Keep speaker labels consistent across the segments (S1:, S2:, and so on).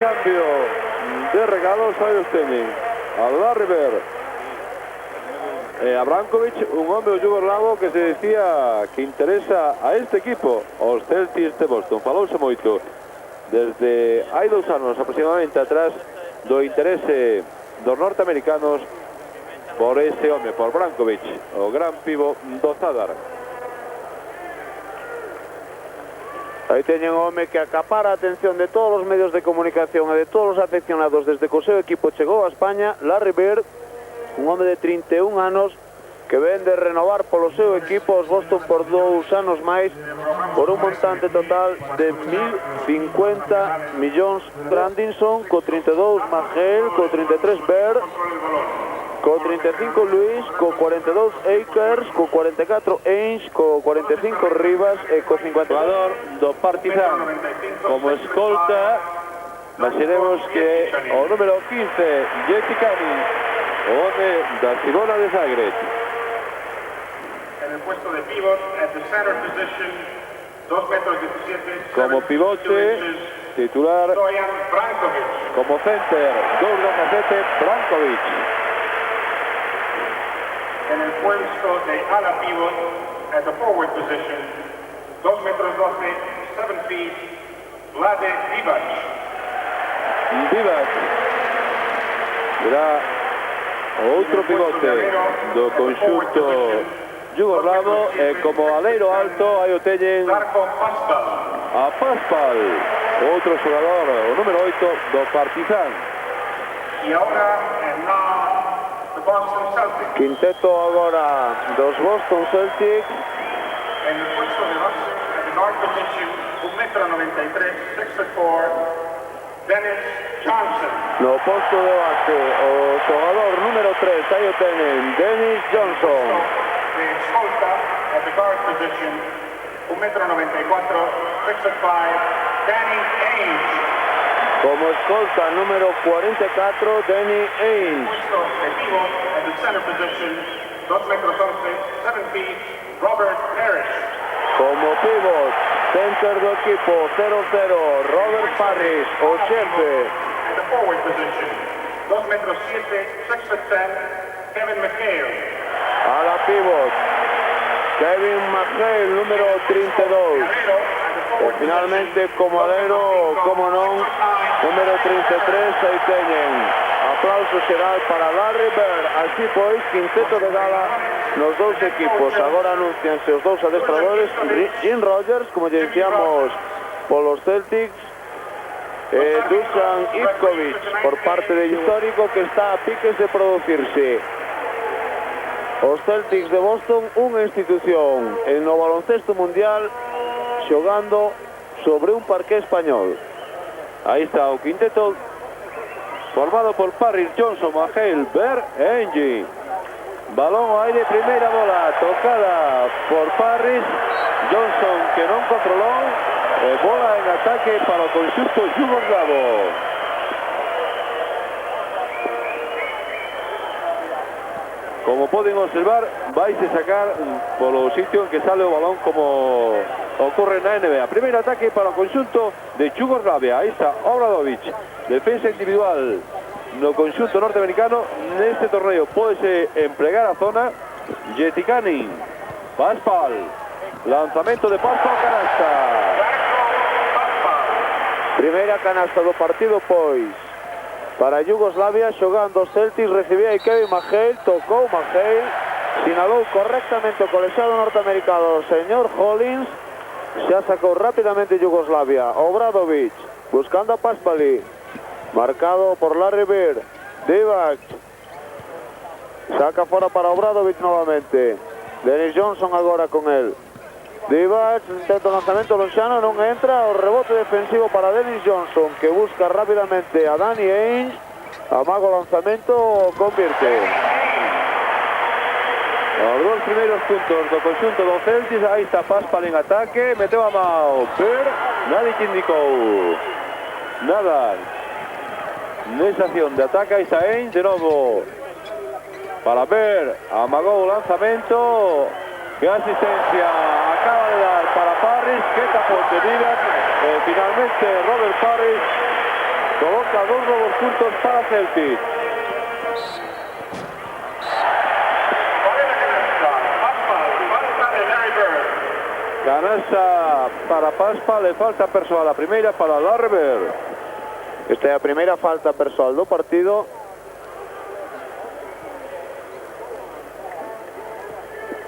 S1: Cambio de regalos aí os teñen a Larry Bird e a Brankovic, un home yugoslavo que se decía que interesa a este equipo, os Celtics de Boston. Falouse moito desde hai 2 anos aproximadamente atrás do interese dos norteamericanos por ese home, por Brankovic, o gran pivo do Zadar.
S2: Aí teñen o home que acapara a atención de todos os medios de comunicación e de todos os afeccionados desde que o seu equipo chegou a España, Larry Bird, un home de 31 anos que ven de renovar polo seu equipo os Boston por 2 anos máis por un montante total de 1.050 millóns. Grandinson co 32, Magel co 33, Bird co 35, Luis co 42, Akers co 44, Ainge co 45, Rivas e co 50.
S1: Jugador do Partizan como escolta, imaginemos que o número 15, Jetikani, o home da Cibona de Zagreb.
S3: En el puesto de pivot, at the center position, 2 metros 17,
S1: como pivote titular,
S3: Stoyan Brankovic.
S1: como center, 2-2-7, Brankovic.
S3: En el puesto de ala pivot, at the forward position, 2 metros 12, 7 feet, Vlade Divac.
S1: Divac será outro pivote do conxunto yugoslavo e como aleiro alto aí o teñen
S3: Darko Paspal.
S1: a Paspal, outro xogador, o número 8 do Partizan.
S3: Y ahora, the Boston Celtics.
S2: Quinteto agora dos Boston Celtics.
S3: En el puesto de base, at the guard position, 1 metro 93, 6'4", Dennis Johnson.
S2: No posto de base, o xogador número 3, aí o teñen, Dennis Johnson.
S3: De escolta, at the guard position, 1 metro 94, 6'5", Danny Ainge.
S2: Como escolta número 44, Danny Ainge.
S3: Puesto de pivot, at the center position, 2 metros 11, 7 feet, Robert Parrish.
S2: Como pivot, center do equipo, 0-0, Robert Parrish, o chefe.
S3: At the forward position, 2 metros 7, 6'10", Kevin McHale.
S2: A la pivot, Kevin McHale, número 32. E finalmente como alero, como non, número 33, aí teñen. Aplauso xeral para Larry Bird. Así pois, quinteto de gala nos dous equipos. Agora anuncianse os dous adestradores, Jim Rogers, como lle dicíamos, polos Celtics, e Dusan Ivkovic, por parte de histórico, que está a piques de producirse. Os Celtics de Boston, unha institución en no baloncesto mundial, xogando sobre un parqué español.
S1: Aí está o quinteto formado por Parrish, Johnson, Magel, Bird e Ainge. Balón ao aire, primeira bola tocada por Parrish, Johnson que non controlou, e bola en ataque para o conxunto yugoslavo. Como poden observar, vaise sacar polo sitio en que sale o balón como ocurre na NBA. Primeiro ataque para o conxunto de Yugoslavia. Aí está Obradovic, defensa individual no conxunto norteamericano. Neste torneo pódese emplegar a zona. Jetikani, Paspal, lanzamento de Paspal, canasta.
S2: Primeira canasta do partido, pois, para Yugoslavia, xogando os Celtics. Recibía aí Kevin McHale, tocou McHale, sinalou correctamente o colexiado norteamericano, o señor Hollins. Xa sacou rapidamente Yugoslavia. Obradovic, buscando a Paspali, marcado por Larry Bird. Divac, saca fora para Obradovic novamente. Dennis Johnson agora con él. Divac, intenta o lanzamento lonxano, non entra. O rebote defensivo para Dennis Johnson, que busca rápidamente a Danny Ainge. Amaga o lanzamento, convierte.
S1: Os dos primeiros puntos do conxunto do Celtics. Aí está Paspal en ataque, meteu a mão Bird, nadie que indicou nada nesa acción de ataque. Aí está Ainge de novo para Bird, amagou o lanzamento. Que asistencia acaba de dar para Parrish, que tapote Divac, finalmente Robert Parrish coloca 2 nuevos puntos para Celtic. Canasta para Paspa, le falta persoal a primeira para Larry Bird.
S2: Esta é a primeira falta persoal do partido.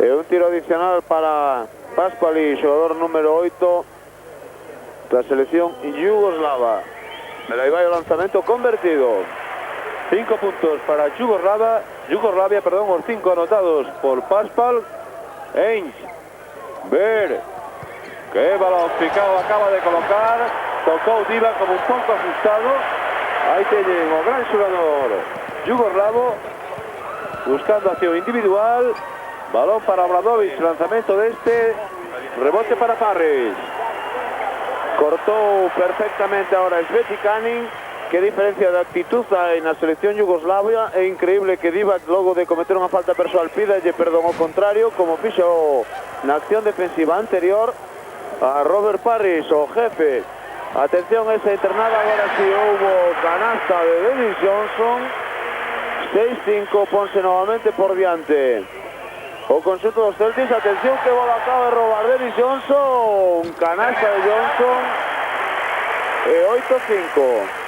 S2: E un tiro adicional para Paspali, xogador número 8 da selección yugoslava. Pero aí vai o lanzamento convertido.
S1: 5 puntos para Yugoslavia, os 5 anotados por Paspal. Ainge, Bird, que balón picado acaba de colocar, tocou Divac como un pouco asustado. Aí teñen o gran xogador yugoslavo buscando acción individual. Balón para Obradovic, lanzamento deste, rebote para Parrish.
S2: Cortou perfectamente ahora Sveti Kanin. Que diferencia de actitud hai na selección yugoslavia. É increíble que Divac, logo de cometer unha falta persoal, pídalle perdón ao contrario, como fixo na acción defensiva anterior a Robert Parrish, o jefe. Atención a esa internada, agora si houbo canasta de Dennis Johnson. 6-5, ponse novamente por diante o conxunto dos Celtics. Atención que bola acaba de robar Dennis Johnson, canasta de Johnson, e 8-5.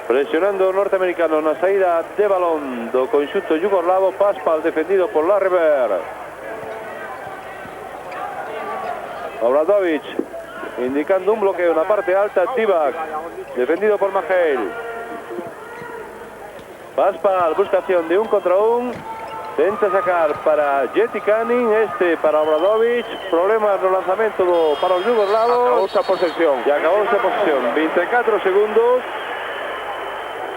S1: Presionando o norteamericano na saída de balón do conxunto yugoslavo. Paspal defendido por Larry Bird. Obradovic indicando un bloqueo na parte alta. Divac defendido por Mahale. Paspal busca acción de 1 contra 1. Tenta sacar para Jetty Kanin, este para Obradovic. Problemas no lanzamento para os yugoslavos.
S2: Acabouse a posesión.
S1: E acabouse a posesión. 24 segundos.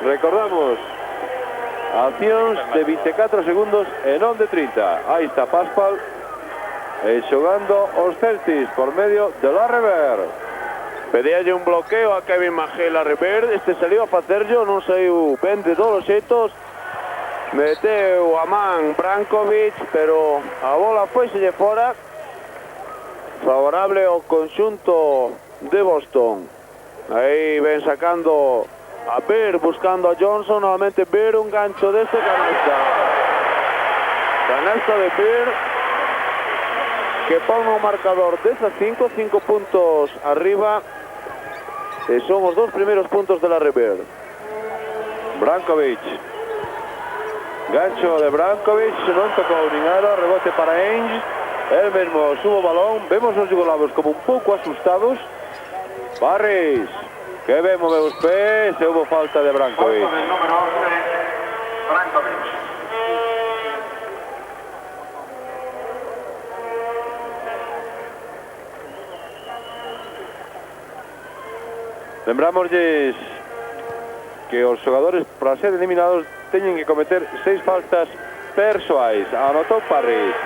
S1: Recordamos, accións de 24 segundos e non de 30. Aí está Paspal xogando os Celtics por medio de Larry Bird.
S2: Pedíalle un bloqueo a Kevin Mahale a Bird. Este salió a facerlo, non saiu ben de todos os xeitos. Meteu a man Brankovic, pero a bola foiselle fora. Favorable ao conxunto de Boston. Aí ven sacando a Bird, buscando a Johnson. Nuevamente Bird, un gancho de este, canasta. Canasta de Bird, que pone un marcador de esas 5 puntos arriba. E son os 2 primeiros puntos de Larry Bird.
S1: Brankovic, gancho de Brankovic, non tocou nin aro, rebote para Ainge. El mesmo subo balón. Vemos os yugoslavos como un pouco asustados. Parrish, que ben moveu os pés, e houve falta de Brankovic.
S3: Falta del número 11, Brankovic.
S1: Lembramosles que os xogadores para ser eliminados teñen que cometer 6 faltas persoais. Anotou Parrish.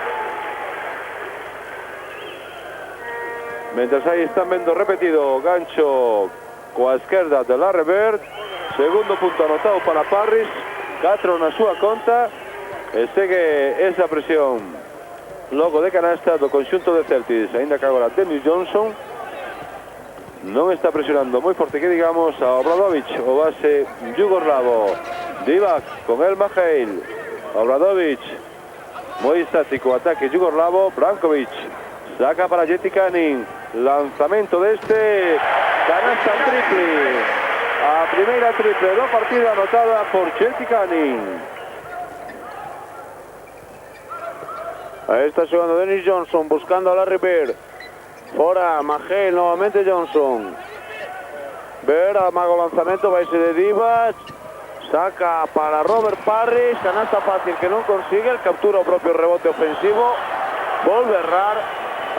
S1: Mentras aí están vendo repetido o gancho coa esquerda de Larry Bird. Segundo punto anotado para Parrish, 4 na súa conta, e segue esa presión logo de canasta do conxunto de Celtics. Ainda que agora Dennis Johnson non está presionando moi forte que digamos a Obradovic, o base yugoslavo. Divac con el Mahale. Obradovic moi estático, ataque yugoslavo. Brankovic saca para Jetty Kanin, lanzamento deste, canasta triple, a primeira triple do partido anotada por Jetty Kanin.
S2: Aí está xogando Dennis Johnson, buscando a Larry Bird. Fora Mahale, novamente Johnson. Bird, amago lanzamento, vaise de Divac. Saca para Robert Parrish, canasta fácil que non consigue, el captura o propio rebote ofensivo. Volve a errar,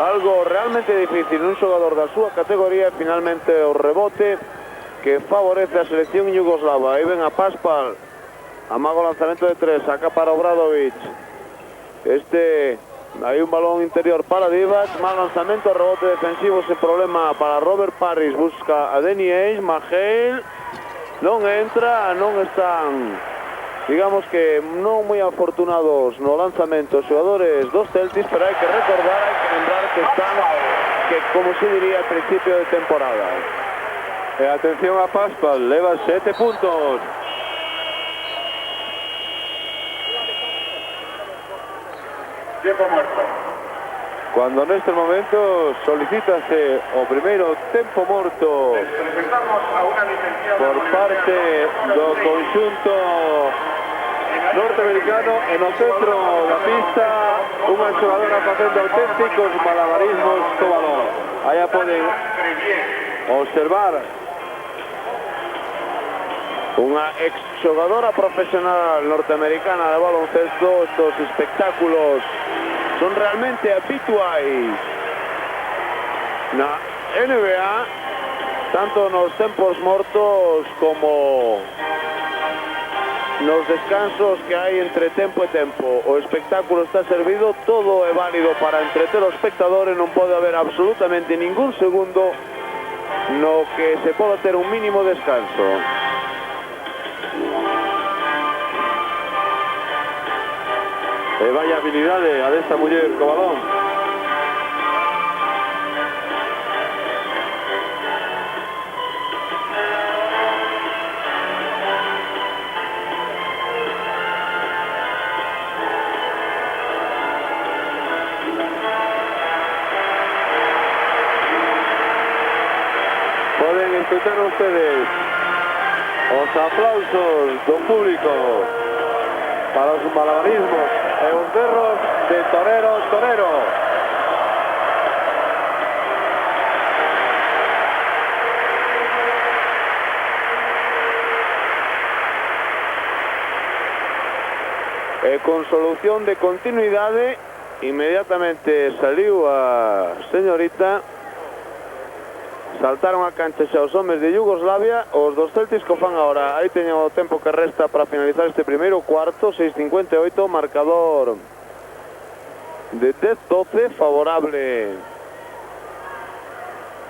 S2: algo realmente difícil, un xogador da súa categoría. Finalmente o rebote que favorece a selección yugoslava. Aí ven a Paspal, amago lanzamento de 3, saca para Obradovic. Hay un balón interior para Divac, mal lanzamento, rebote defensivo sin problema para Robert Parrish, busca a Danny Ainge. Mahale non entra, non están, digamos que non moi afortunados no lanzamento os xogadores dos Celtics, pero hai que recordar, hai que lembrar que están, que como se diría al principio de temporada.
S1: E atención a Paspal, leva 7 puntos.
S3: Tiempo muerto.
S1: Cuando nestes momentos solicítase o primeiro tempo morto
S3: Les presentamos a una licenciada
S1: por parte do conxunto norteamericano e no centro da pista unha xogadora facendo auténticos malabarismos co balón. Allá poden observar
S2: Unha exxogadora profesional norteamericana de baloncesto. Estos espectáculos son realmente habituais na NBA, tanto nos tempos mortos como nos descansos que hai entre tempo e tempo. O espectáculo está servido, todo é válido para entreter o espectador e non pode haber absolutamente ningún segundo no que se pode ter un mínimo descanso.
S1: e vaya habilidade a desta muller co balón. Poden escuchar ustedes os aplausos do público para os malabarismos e os berros de Torero.
S2: E con solución de continuidade, inmediatamente saliu a señorita. Saltaron a cancha xa os homes de Yugoslavia. Os dos Celtics que fan agora. Aí teñen o tempo que resta para finalizar este primeiro cuarto. 6:58, marcador de 10-12, favorable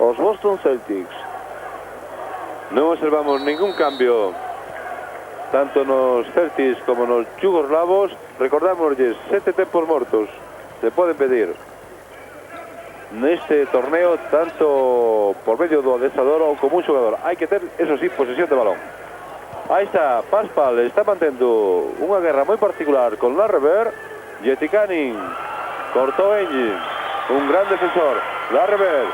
S2: aos Boston Celtics.
S1: Non observamos ningún cambio tanto nos Celtics como nos yugoslavos. Recordámosles 7 tempos mortos se poden pedir neste torneo, tanto por medio do adestrador ou como un xogador. Hai que ter, eso sí, posesión de balón. Aí está, Paspal está mantendo unha guerra moi particular con Larrever. Jetikanin cortou Engin, un gran defensor. Larrever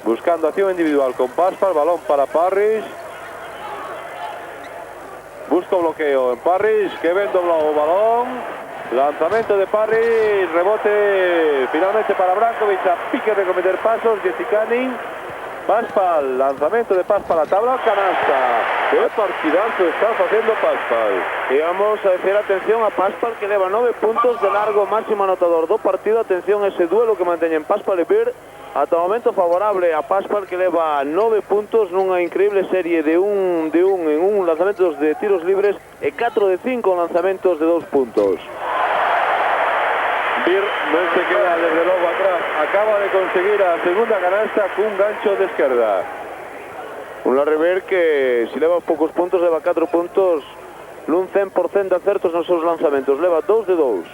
S1: buscando acción individual con Paspal, balón para Parrish. Busca o bloqueo en Parrish, que ven doblado o balón. Lanzamento de Parrish, rebote finalmente para Brankovic, a pique de cometer pasos. Jetikanin, Paspal, lanzamento de Paspal a tabla, canasta. Que partidazo está facendo Paspal.
S2: E vamos a decir atención a Paspal, que leva 9 puntos de largo, máximo anotador do partido. Atención a ese duelo que manteñen Paspal e Bird. Ata o momento favorable a Paspal, que leva 9 puntos nunha increíble serie de un en un lanzamentos de tiros libres e 4 de 5 lanzamentos de 2 puntos.
S1: Bir non se queda desde logo atrás, acaba de conseguir a segunda canasta cun gancho de esquerda.
S2: Un Larrever que, si leva poucos puntos, leva 4 puntos nun 100% de acertos nos seus lanzamentos, leva 2 de 2.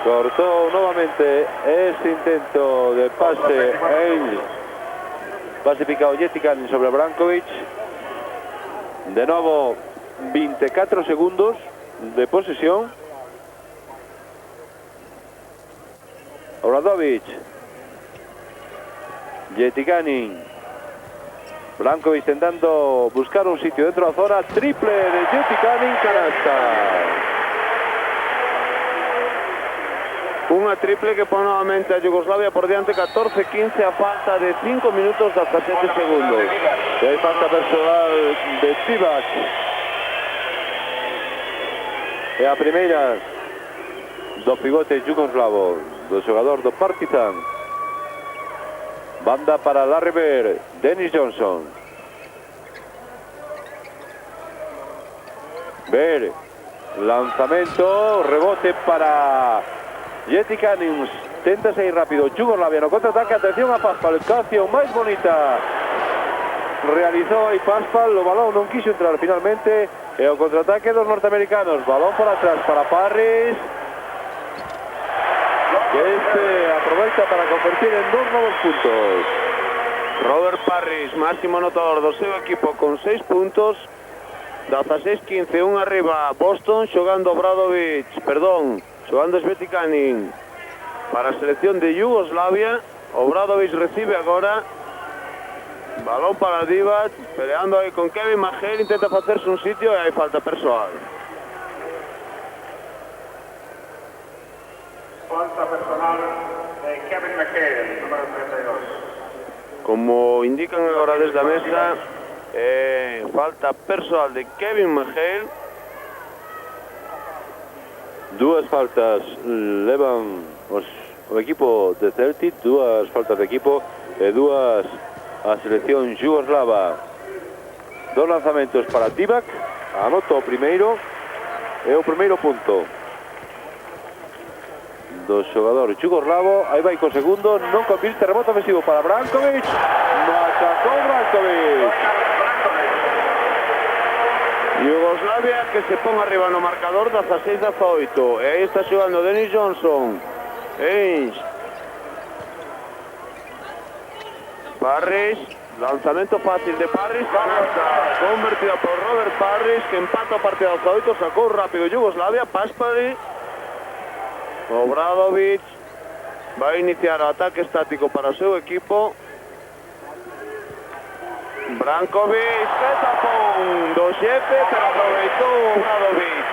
S1: Cortó nuevamente ese intento de pase pase picado Jetikanin sobre Brankovic. De nuevo 24 segundos de posesión. Obradovic, Jetikanin, Brankovic intentando buscar un sitio dentro de la zona. Triple de Jetikanin, canasta.
S2: Unha triple que pon novamente a Yugoslavia por diante, 14-15 a falta de 5 minutos 17 segundos.
S1: E hai falta personal de Divac. E a primeira do pivote yugoslavo, do xogador do Partizan. Banda para Larrever, Dennis Johnson. Ver, lanzamento, rebote para Jetikanin, tenta sair rápido Yugoslavia no contraataque. Atención a Paspal, canción máis bonita realizou aí Paspal, o balón non quiso entrar finalmente e o contraataque dos norteamericanos. Balón por atrás para Parrish. que este aprovecha para convertir en 2 novos puntos.
S2: Robert Parrish, máximo anotador do seu equipo con 6 puntos. 16-15, un arriba Boston, xogando Svetikanin para a selección de Yugoslavia. Obradovic recibe agora, balón para Divac, peleando aí con Kevin McHale, intenta facerse un sitio e hai falta persoal.
S3: Falta personal de Kevin McHale, número 32.
S2: Como indican agora desde a mesa, falta persoal de Kevin McHale.
S1: Dúas faltas levan o equipo de Celtic, dúas faltas de equipo e dúas a selección yugoslava. 2 lanzamentos para Divac, anota o primeiro e o primeiro punto do xogador yugoslavo. Aí vai co segundo, non convirte, rebote ofensivo para Brankovic, machacou Brankovic.
S2: Yugoslavia que se pon arriba no marcador 16-18, e aí está xogando Dennis Johnson. Parrish, lanzamento fácil de Parrish, canasta convertida por Robert Parrish, que empata o partido 18, sacou rápido Yugoslavia. Paspali, Obradovic vai iniciar o ataque estático para o seu equipo. Brankovic, que tapón do xefe, pero aproveitou Obradovic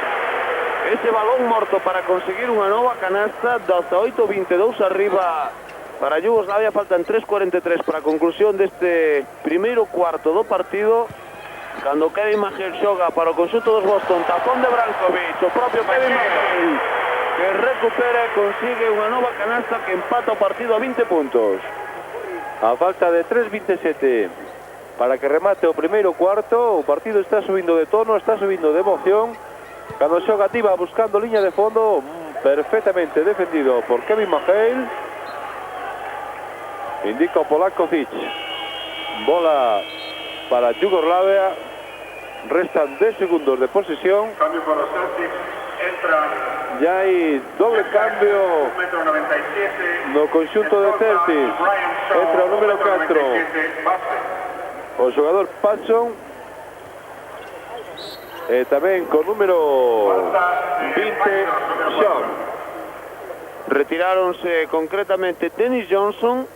S2: ese balón morto para conseguir unha nova canasta. 18-22 arriba para Yugoslavia, faltan 3:43 para a conclusión deste primeiro cuarto do partido, cando Kevin McHale xoga para o conxunto dos Boston. Tapón de Brankovic, o propio Kevin McHale que recupera e consigue unha nova canasta que empata o partido a 20 puntos.
S1: A falta de 3:27 para que remate o primeiro cuarto, o partido está subindo de tono, está subindo de emoción. Cando xoga Divac buscando liña de fondo, perfectamente defendido por Kevin McHale. Indica o Polakovic, bola para Yugoslavia, restan 10 segundos de posesión.
S3: Cambio por los Celtics, entra
S1: Ya hai doble cambio
S3: 1,97 m
S1: no conxunto de Celtics. Entra o número 4, o xogador Patson, e tamén con número 20, Sean.
S2: Retiráronse concretamente Dennis Johnson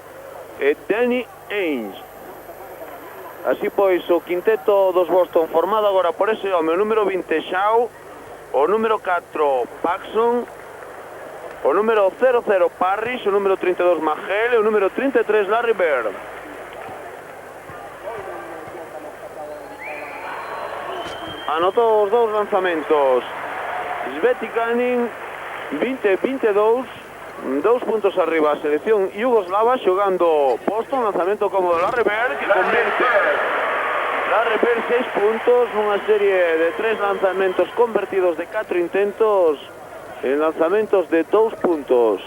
S2: e Danny Ainge. Así pois o quinteto dos Boston formado agora por ese home, o número 20 Shaw, o número 4 Paxson, o número 00 Parrish, o número 32 McHale e o número 33 Larry Bird. Anotou os 2 lanzamentos Svetikanin, 20-22, 2 puntos arriba a selección yugoslava, xogando Boston. Lanzamento cómodo Larry Bird, que convierte Larry Bird 6 puntos nunha serie de 3 lanzamentos convertidos de 4 intentos en lanzamentos de 2 puntos.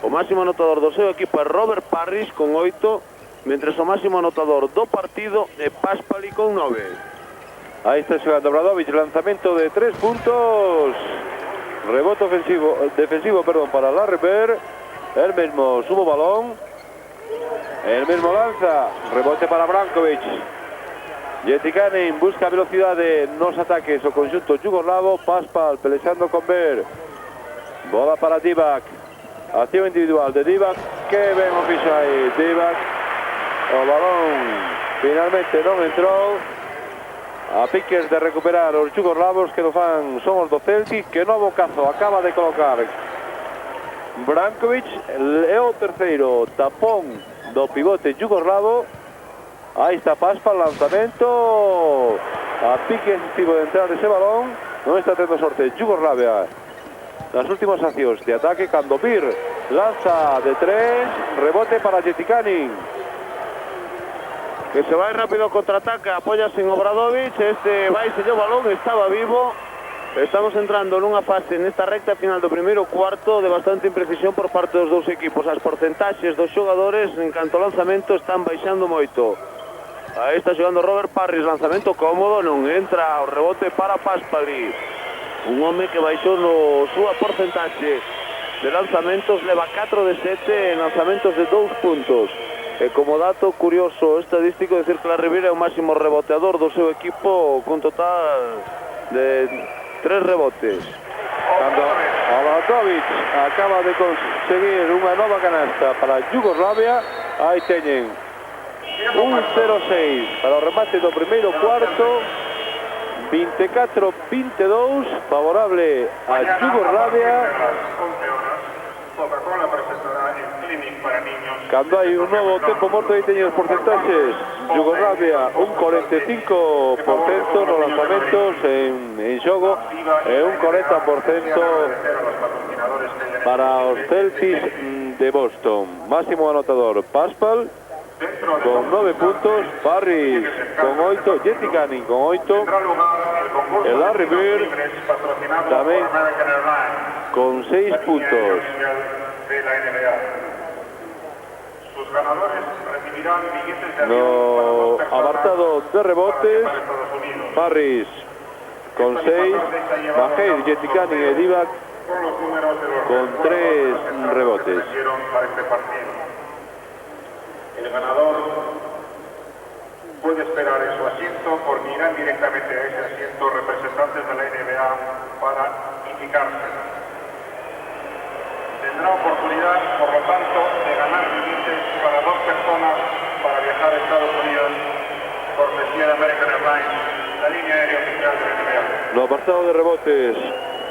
S2: O máximo anotador do seu equipo é Robert Parrish con 8, mentre o máximo anotador do partido é Paspali con 9.
S1: Ahí está xogando Obradovic, lanzamento de 3 puntos, rebote defensivo para Larry Bird. El mismo sube balón, el mismo lanza, rebote para Brankovic. Jetikanin busca velocidade nos ataques o conxunto yugoslavo. Paspal peleando con Bird, bola para Divac, acción individual de Divac, que ben o fixo aí Divac. O balón finalmente non entrou. A piques de recuperar os yugoslavos, que no fan son os do Celtic, que novo cazo acaba de colocar Brankovic, é o terceiro tapón do pivote yugoslavo. Aí está Paspal, lanzamento a pique excesivo de entrar ese balón. Non está tendo sorte Yugoslavia nas últimas accións de ataque, cando Bir lanza de 3, rebote para Jetikanin,
S2: que se vai rápido, contraataca, apoya sin Obradovic. Este vai se lle o balón, estaba vivo. Estamos entrando nunha fase nesta recta final do primeiro cuarto de bastante imprecisión por parte dos dous equipos. As porcentaxes dos xogadores en canto ao lanzamento están baixando moito. Aí está xogando Robert Parrish, lanzamento cómodo, non entra, o rebote para Paspali, un home que baixou no súa porcentaxe. de lanzamentos, leva 4 de 7 en lanzamentos de 2 puntos. E como dato curioso estadístico, decir que Larriver é o máximo reboteador do seu equipo con total de 3 rebotes.
S1: Cando Obradovic acaba de conseguir unha nova canasta para Yugoslavia, aí teñen un 0-6 para o remate do primeiro cuarto, 24-22 favorable a Yugoslavia.
S3: Coca-Cola presentará el clinic para niños.
S1: Cando hai un novo tempo morto, aí teñen os porcentaxes. Yugoslavia un 45% nos lanzamentos en xogo e un 40% para os Celtics de Boston. Máximo anotador Paspal con 9 puntos, Parris con 8, Jetty Canning con 8, el Larry Bird tamén con 6 puntos.
S3: Sus ganadores recibirán billetes de
S1: No apartado de rebotes, Parris con 6, Maher, Jetty Canning e Divac con 3 rebotes.
S3: El ganador puede esperar en su asiento porque irán directamente a ese asiento representantes de la NBA para indicarse. Tendrá oportunidad, por lo tanto, de ganar billetes para 2 personas para viajar a Estados Unidos, cortesía de American Airlines, la línea aérea oficial de la NBA.
S1: No apartado de rebotes,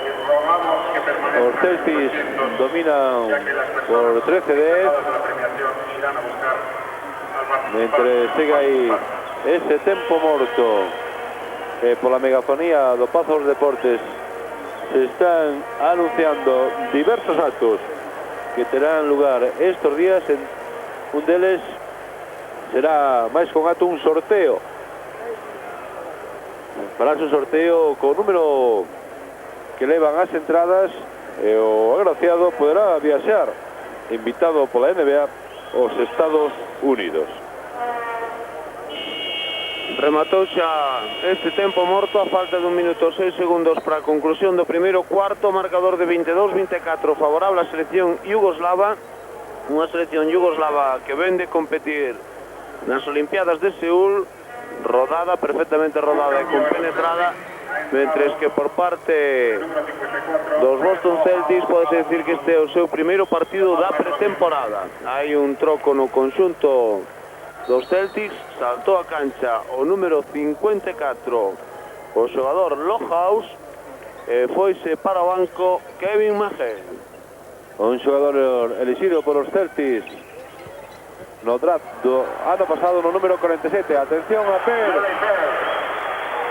S3: Les rogamos que permanezcan
S1: os Celtics dominan por 13-10,
S3: la premiación y irán a buscar al participante.
S1: mentre siga aí ese tempo morto pola megafonía do Pazo dos Deportes se están anunciando diversos actos que terán lugar estos días. Un deles será máis con acto un sorteo. Farás un sorteo co número que levan as entradas e o agraciado poderá viaxar invitado pola NBA aos Estados Unidos.
S2: Rematou xa este tempo morto a falta de 1 minuto 6 segundos para a conclusión do primeiro cuarto, marcador de 22-24 favorable á selección yugoslava, unha selección yugoslava que ven de competir nas Olimpiadas de Seúl, rodada, perfectamente rodada e compenetrada, mentres que por parte dos Boston Celtics pode decir que este é o seu primeiro partido da pretemporada. Hai un troco no conxunto dos Celtics, saltou a cancha o número 54, o xogador Lohaus, e foise para o banco Kevin Maher.
S1: Un xogador elixido por os Celtics no draft do ano pasado no número 47. Atención a Per,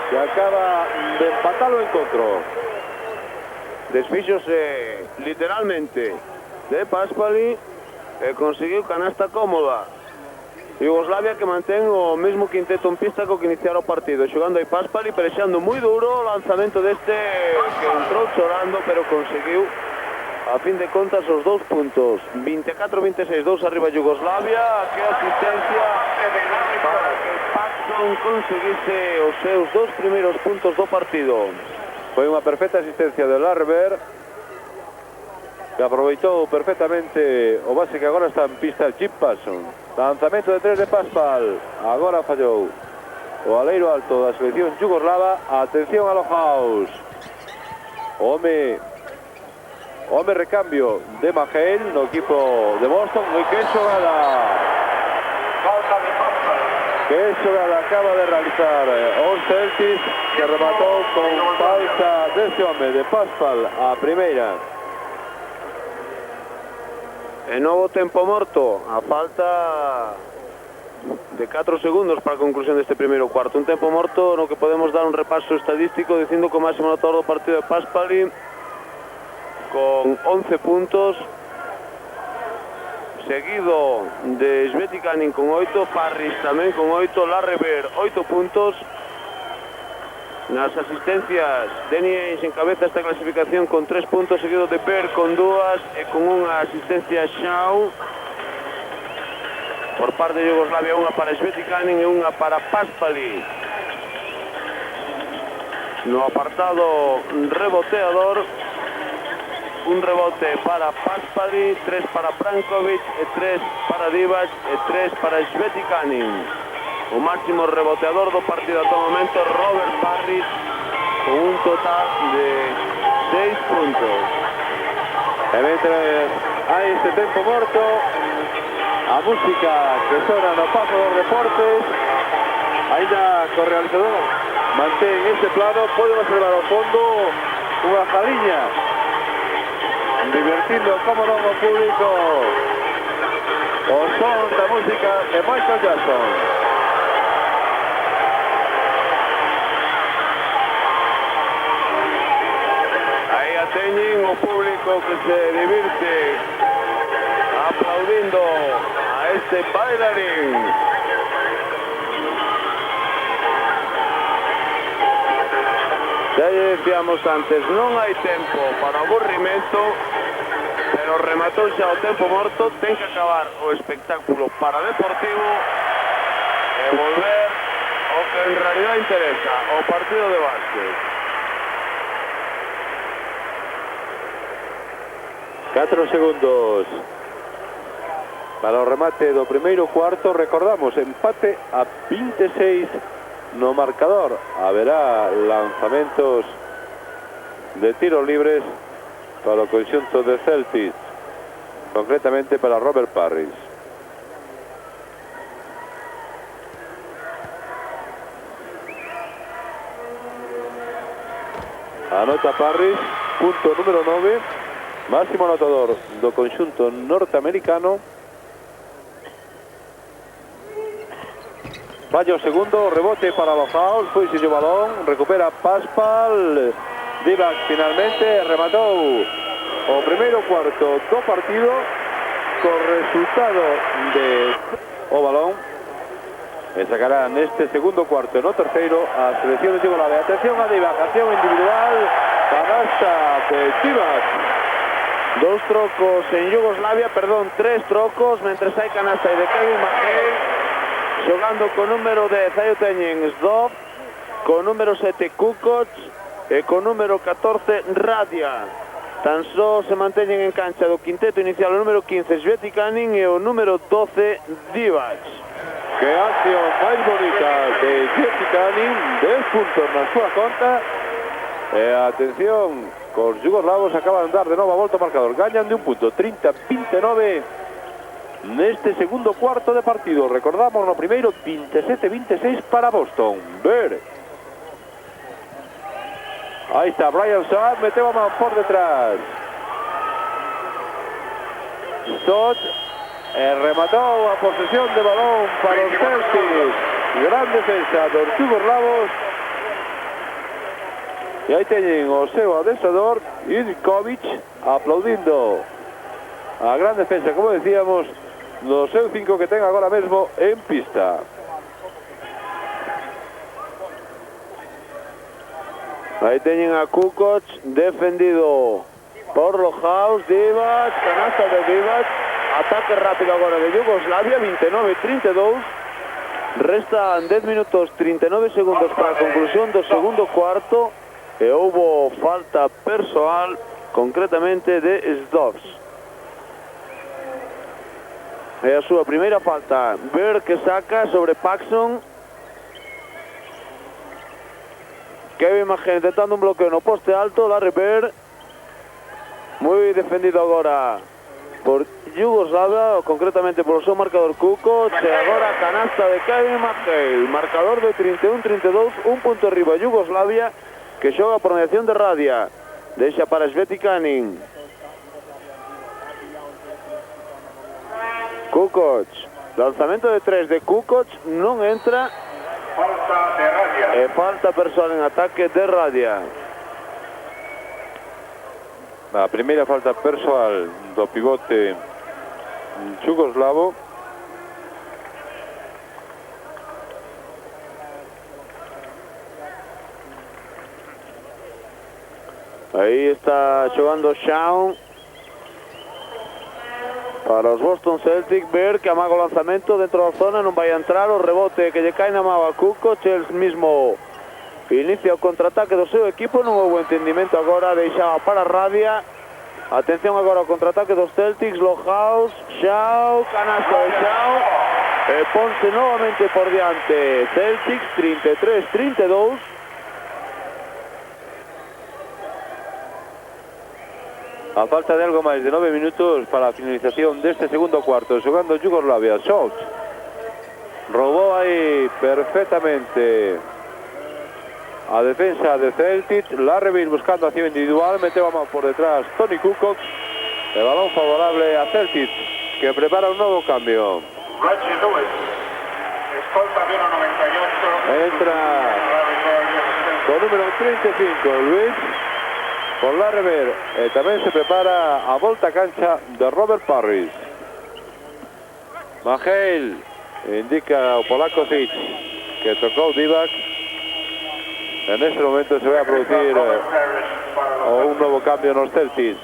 S1: que acaba de empatar o encontro.
S2: Desfíxose literalmente de Paspali e conseguiu canasta cómoda. Yugoslavia que mantén o mesmo quinteto en pista co que iniciara o partido, xogando aí Paspali, pelexando moi duro o lanzamento deste que entrou chorando, pero conseguiu a fin de contas os 2 puntos. 24-26, 2 arriba Yugoslavia. Que asistencia para que Paxson conseguise os seus 2 primeiros puntos do partido.
S1: Foi unha perfecta asistencia de Larver, que aproveitou perfectamente o base que agora está en pista, Chip Paxson. Lanzamento de 3 de Paspal, agora fallou o aleiro alto da selección yugoslava. Atención a Lohaus, home recambio de Maher no equipo de Boston. E que xogada acaba de realizar os Celtics, que rematou con falta deste home de Paspal a primeira.
S2: E novo tempo morto, a falta de 4 segundos para a conclusión deste primeiro cuarto. Un tempo morto no que podemos dar un repaso estadístico dicindo que o máximo anotador do partido é Paspali con 11 puntos, seguido de Sveti Canning con 8, Parris tamén con 8, Larrever 8 puntos. Nas asistencias, Danny Ainge encabeza esta clasificación con 3 puntos, seguido de Per con 2 e con unha asistencia Shaw. Por parte de Yugoslavia, unha para Sveti Canning e unha para Paspali. No apartado reboteador, un rebote para Paspadri, 3 para Brankovic, 3 para Divac, 3 para Svetikanin. O máximo reboteador do partido ata o momento, Robert Parrish, con un total de 6 puntos.
S1: E mentre hai este tempo morto, a música que sona no paso dos deportes, ainda co realizador mantén este plano, pode observar ao fondo unha jaliña divertindo como non o público o son da música de Michael Jackson.
S2: Aí a teñen o público que se divirte aplaudindo a este bailarín. Ya decíamos antes, non hai tempo para aburrimento, pero rematou xa o tempo morto, ten que acabar o espectáculo paradeportivo e volver o que en realidad interesa, o partido de básquet.
S1: 4 segundos para o remate do primeiro cuarto. Recordamos, empate a 26 no marcador. Haberá lanzamentos de tiros libres para o conxunto de Celtics, concretamente para Robert Parrish. Anota Parrish, punto número 9, máximo anotador do conxunto norteamericano. Falla o segundo, rebote para los House, foi sin o balón, recupera Paspal, Divac finalmente rematou o primeiro cuarto do partido co resultado de o balón e sacará neste segundo cuarto e no terceiro a selección de Yugoslavia. Atención a Divac, acción individual, canasta de Divac.
S2: 2 trocos en Yugoslavia, perdón, 3 trocos, mentre hai canasta de Kevin McHale, xogando con número 10 aí o teñen Zdov, con número 7 Kukoc e con número 14 Radia. Tan só se manteñen en cancha do quinteto inicial o número 15 Svetikanin e o número 12 Divac.
S1: Que acción máis bonita de Svetikanin, 10 puntos na súa conta. E atención, cos yugoslavos acaban de dar de novo a volta ao marcador, gañan de un punto, 30-29 neste segundo cuarto de partido. Recordamos no primeiro 27-26 para Boston. Ver. Aí está Brian Saad, meteu a man por detrás. Stott rematou a posesión de balón para os Celtics. Gran defensa dos yugoslavos. E aí teñen o seu adestrador Ivkovic aplaudindo a gran defensa, como decíamos, do seu 5 que ten agora mesmo en pista.
S2: Aí teñen a Kukoc defendido por los House, Divac, canasta de Divac, ataque rápido agora de Yugoslavia, 29-32, restan 10 minutos 39 segundos para a conclusión do segundo cuarto e houbo falta persoal, concretamente de Zdovs. É a súa primeira falta, Ver que saca sobre Paxson. Kevin McHale intentando un bloqueo no poste alto, Larry Bird, moi defendido agora por Yugoslavia, concretamente por o seu marcador Kukoc, e agora a canasta de Kevin McHale, marcador de 31-32, un punto arriba Yugoslavia, que xoga por mediación de Radia, deixa para Svetikanin. Kukoc, lanzamento de 3 de Kukoc, non entra.
S3: Falta de Radia.
S2: E falta persoal en ataque de Radia.
S1: A primeira falta persoal do pivote yugoslavo.
S2: Aí está xogando Shawn para os Boston Celtics. Ver que amaga o lanzamento dentro da zona, non vai a entrar, o rebote que lle cae na mão a Kukoc, el mismo inicia o contraataque do seu equipo, non houve entendimento agora, deixaba para Radia, Atención agora ao contraataque dos Celtics, Lohaus, Shaw, canasta de Shaw, e ponse novamente por diante Celtics, 33-32.
S1: A falta de algo máis de 9 minutos para a finalización deste segundo cuarto, xogando Yugoslavia. Schultz robou aí perfectamente a defensa de Celtic. Larrivir buscando acción individual, meteu a mão por detrás Tony Kukoc. El balón favorable a Celtic, que prepara un novo cambio.
S3: Reggie Lewis, escolta de 1.98.
S1: Entra con número 35 Luis por Larrivir, e tamén se prepara a volta a cancha de Robert Parrish. Maheil indica ao polaco Zic que tocou Divac. En este momento se vai a producir un novo cambio nos Celtics.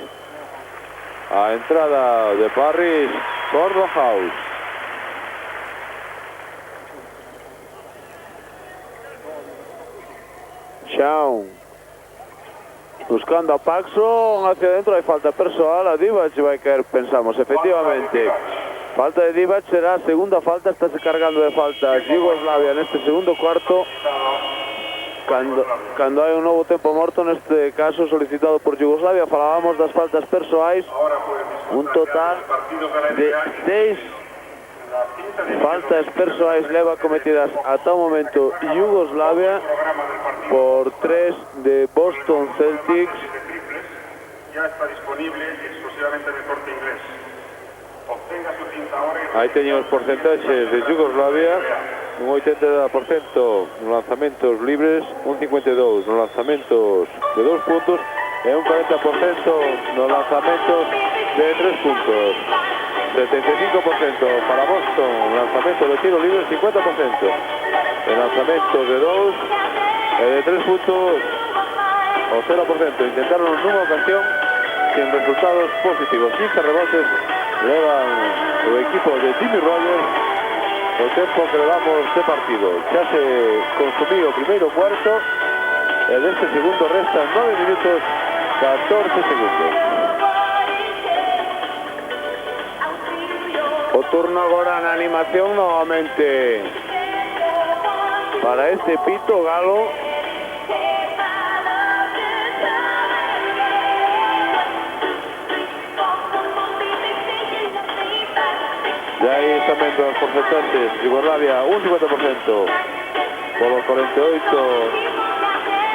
S1: A entrada de Parrish por Lohaus.
S2: Shaw buscando a Paxson hacia dentro, hai falta persoal a Divac, vai caer, pensamos, efectivamente. Falta de Divac, será a segunda falta, estáse cargando de faltas Yugoslavia neste segundo cuarto. Cando hai un novo tempo morto, neste caso solicitado por Yugoslavia, falábamos das faltas persoais, un total de 6 faltas persoais leva cometidas ata o momento Yugoslavia por 3 de Boston Celtics.
S3: Ya está disponible exclusivamente en el Corte Inglés. Obtenga su cinta ahora.
S1: Aí teñen os porcentaxes de Yugoslavia: un 80% nos lanzamentos libres, un 52% nos lanzamentos de 2 puntos e un 40% nos lanzamentos de 3 puntos. 75% para Boston, lanzamiento de tiro libre, 50%. En lanzamientos de 2 e de 3 puntos, o 0%. Intentaron nunha ocasión sin resultados positivos. 15 rebotes levan o equipo de Jimmy Rogers o tempo que levamos de partido. Xa se consumiu o primeiro cuarto e deste segundo restan 9 minutos 14 segundos.
S2: O turno agora na animación novamente para este pito galo.
S1: E aí tamén os porcentaxes. Yugoslavia un 50%, polo 48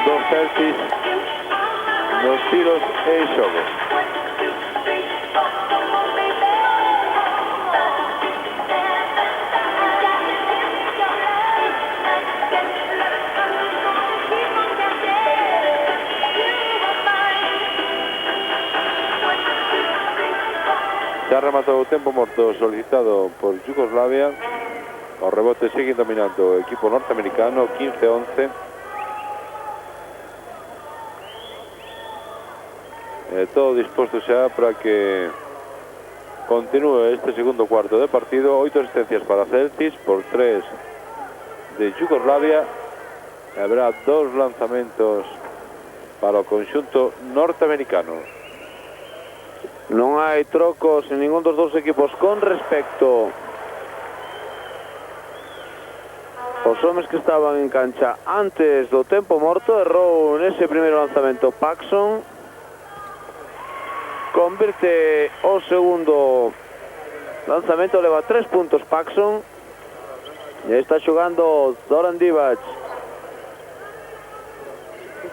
S1: dos Celtics nos tiros e xogo. Se ha rematado o tempo morto solicitado por Yugoslavia. Os rebotes siguen dominando o equipo norteamericano, 15-11. Todo disposto xa para que continúe este segundo cuarto de partido. 8 asistencias para Celtics por 3 de Yugoslavia. Habrá 2 lanzamentos para o conxunto norteamericano.
S2: Non hai trocos en ningún dos dous equipos con respecto aos homes que estaban en cancha antes do tempo morto. Errou nese primeiro lanzamento Paxson, convirte o segundo lanzamento, leva 3 puntos Paxson e está xogando Zoran Divac.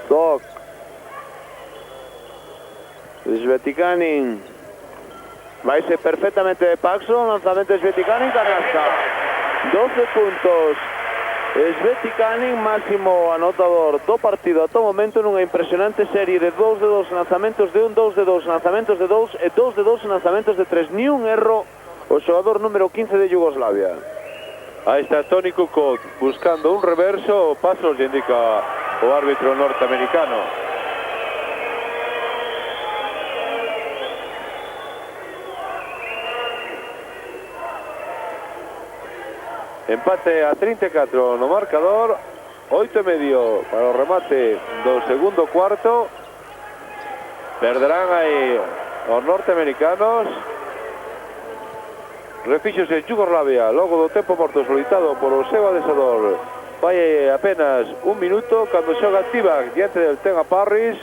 S2: Doc Svetikanin, vaise perfectamente de Paxson, lanzamento de Svetikanin, canasta, 12 puntos. Svetikanin, máximo anotador do partido ata o momento nunha impresionante serie de 2 de 2 lanzamentos de 1, 2 de 2 lanzamentos de 2 e 2 de 2 lanzamentos de 3. Ni un erro o xogador número 15 de Yugoslavia.
S1: Aí está Tony Kukoc buscando un reverso, pasos lle indica o árbitro norteamericano. Empate a 34 no marcador, 8,5 para o remate do segundo cuarto. Perderán aí os norteamericanos. Refixos en Yugoslavia, logo do tempo morto solicitado polo seu adesador. Vai apenas un minuto cando xoga Tibac diante del Tenga Parris.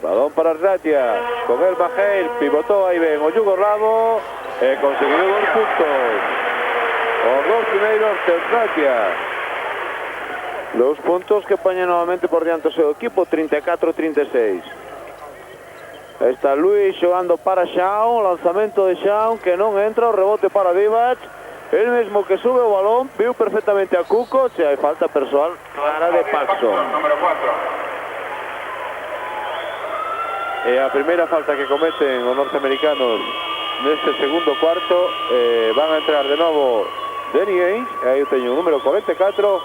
S1: Balón para Ratia, con el Maheil, pivotou aí ben o yugoslavo e conseguiu 2 puntos. Os 2 primeiros de Ratia.
S2: 2 puntos que poñen novamente por diante o seu equipo, 34-36. Está Luis xogando para Shaun, lanzamento de Shaun que non entra, o rebote para Divac. El mesmo que sube o balón, viu perfectamente a Kukoc e hai falta persoal clara de Paxson.
S3: Número 4.
S1: E a primeira falta que cometen os norteamericanos neste segundo cuarto, van a entrar de novo Danny Ainge, e aí teño o número 44,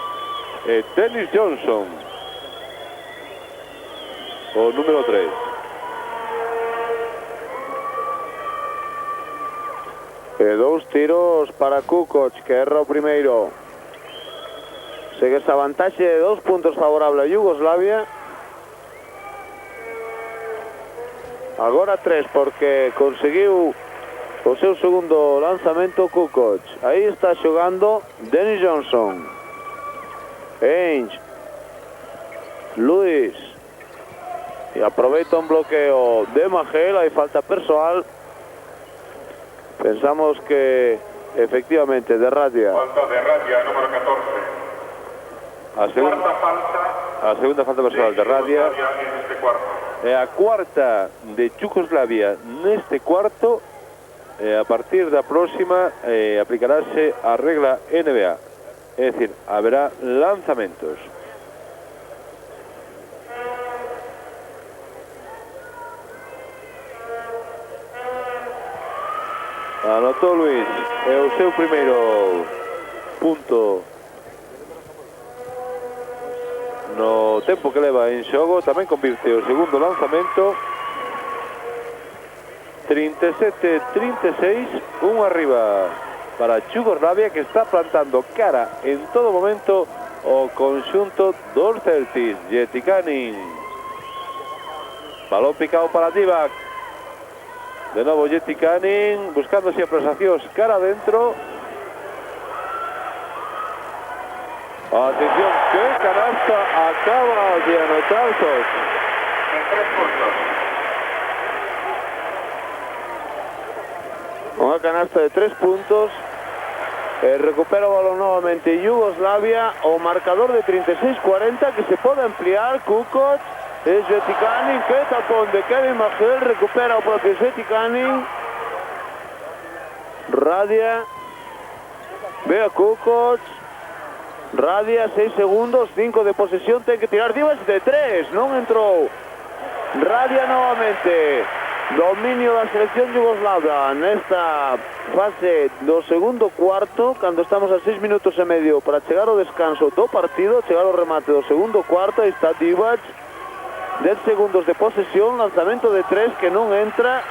S1: e Dennis Johnson, o número 3.
S2: E 2 tiros para Kukoc, que erra o primeiro. Segue esa vantaxe de 2 puntos favorable a Yugoslavia. Agora 3, porque conseguiu o seu segundo lanzamento Kukoc. Aí está xogando Dennis Johnson. Ainge. Luis. E aproveita un bloqueo de Maheil, hai falta persoal. Pensamos que efectivamente de Ratia.
S3: Falta de Ratia, número 14.
S1: A segunda falta personal de Ratia.
S3: En este cuarto.
S1: E a cuarta de Yugoslavia neste cuarto. A partir da próxima aplicarase a regla NBA. É dicir, haberá lanzamentos. Anotou Luis, é o seu primeiro punto no tempo que leva en xogo. Tamén convirte o segundo lanzamento. 37-36, un arriba para Yugoslavia, que está plantando cara en todo momento o conxunto dos Celtics. Jetikanin, balón picado para Divac. De novo Jetikanin, buscando siempre sensacións cara adentro. Atención, que canasta acaba de anotar Sos.
S3: En 3 puntos.
S2: Unha canasta de 3 puntos. Recupera o balón novamente Yugoslavia. O marcador de 36-40 que se pode ampliar. Kukoc, Jetikanin, que tapón de Kevin Maheil. Recupera o propio Jetikanin. Radia. Ve a Kukoc. Radia, 6 segundos, 5 de posesión. Ten que tirar Divac de 3. Non entrou. Radia novamente. Dominio da selección yugoslava nesta fase do segundo cuarto, cando estamos a 6 minutos e medio para chegar ao descanso do partido, chegar ao remate do segundo cuarto. Aí está Divac, 10 segundos de posesión, lanzamento de 3 que non entra.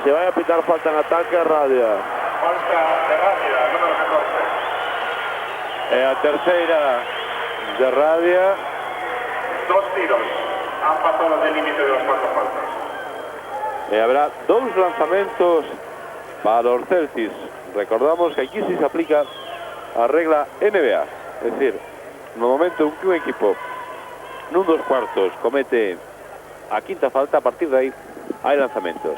S2: Se vai a pitar falta en ataque a Radia.
S3: Falta de Ratia, número 14.
S1: E a terceira de Radia.
S3: 2 tiros. Han pasado del límite de las 4 faltas.
S1: E habrá 2 lanzamentos para os Celtics. Recordamos que aquí sí se aplica a regla NBA. Es decir, no momento en que un equipo nun dos cuartos comete a quinta falta, a partir de aí hai lanzamentos.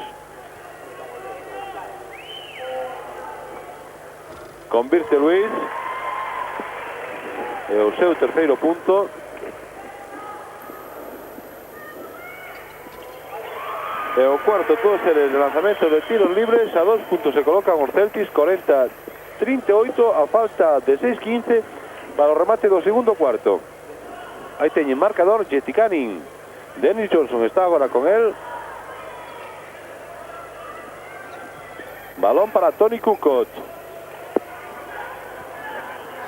S1: Convirte Luis e o seu terceiro punto. E o cuarto, todos eles de lanzamento de tiros libres. A 2 puntos se colocan os Celtics, 40-38, a falta de 6-15 para o remate do segundo cuarto. Aí teñen marcador Jetikanin. Dennis Johnson está agora con el. Balón para Toni Kukoc.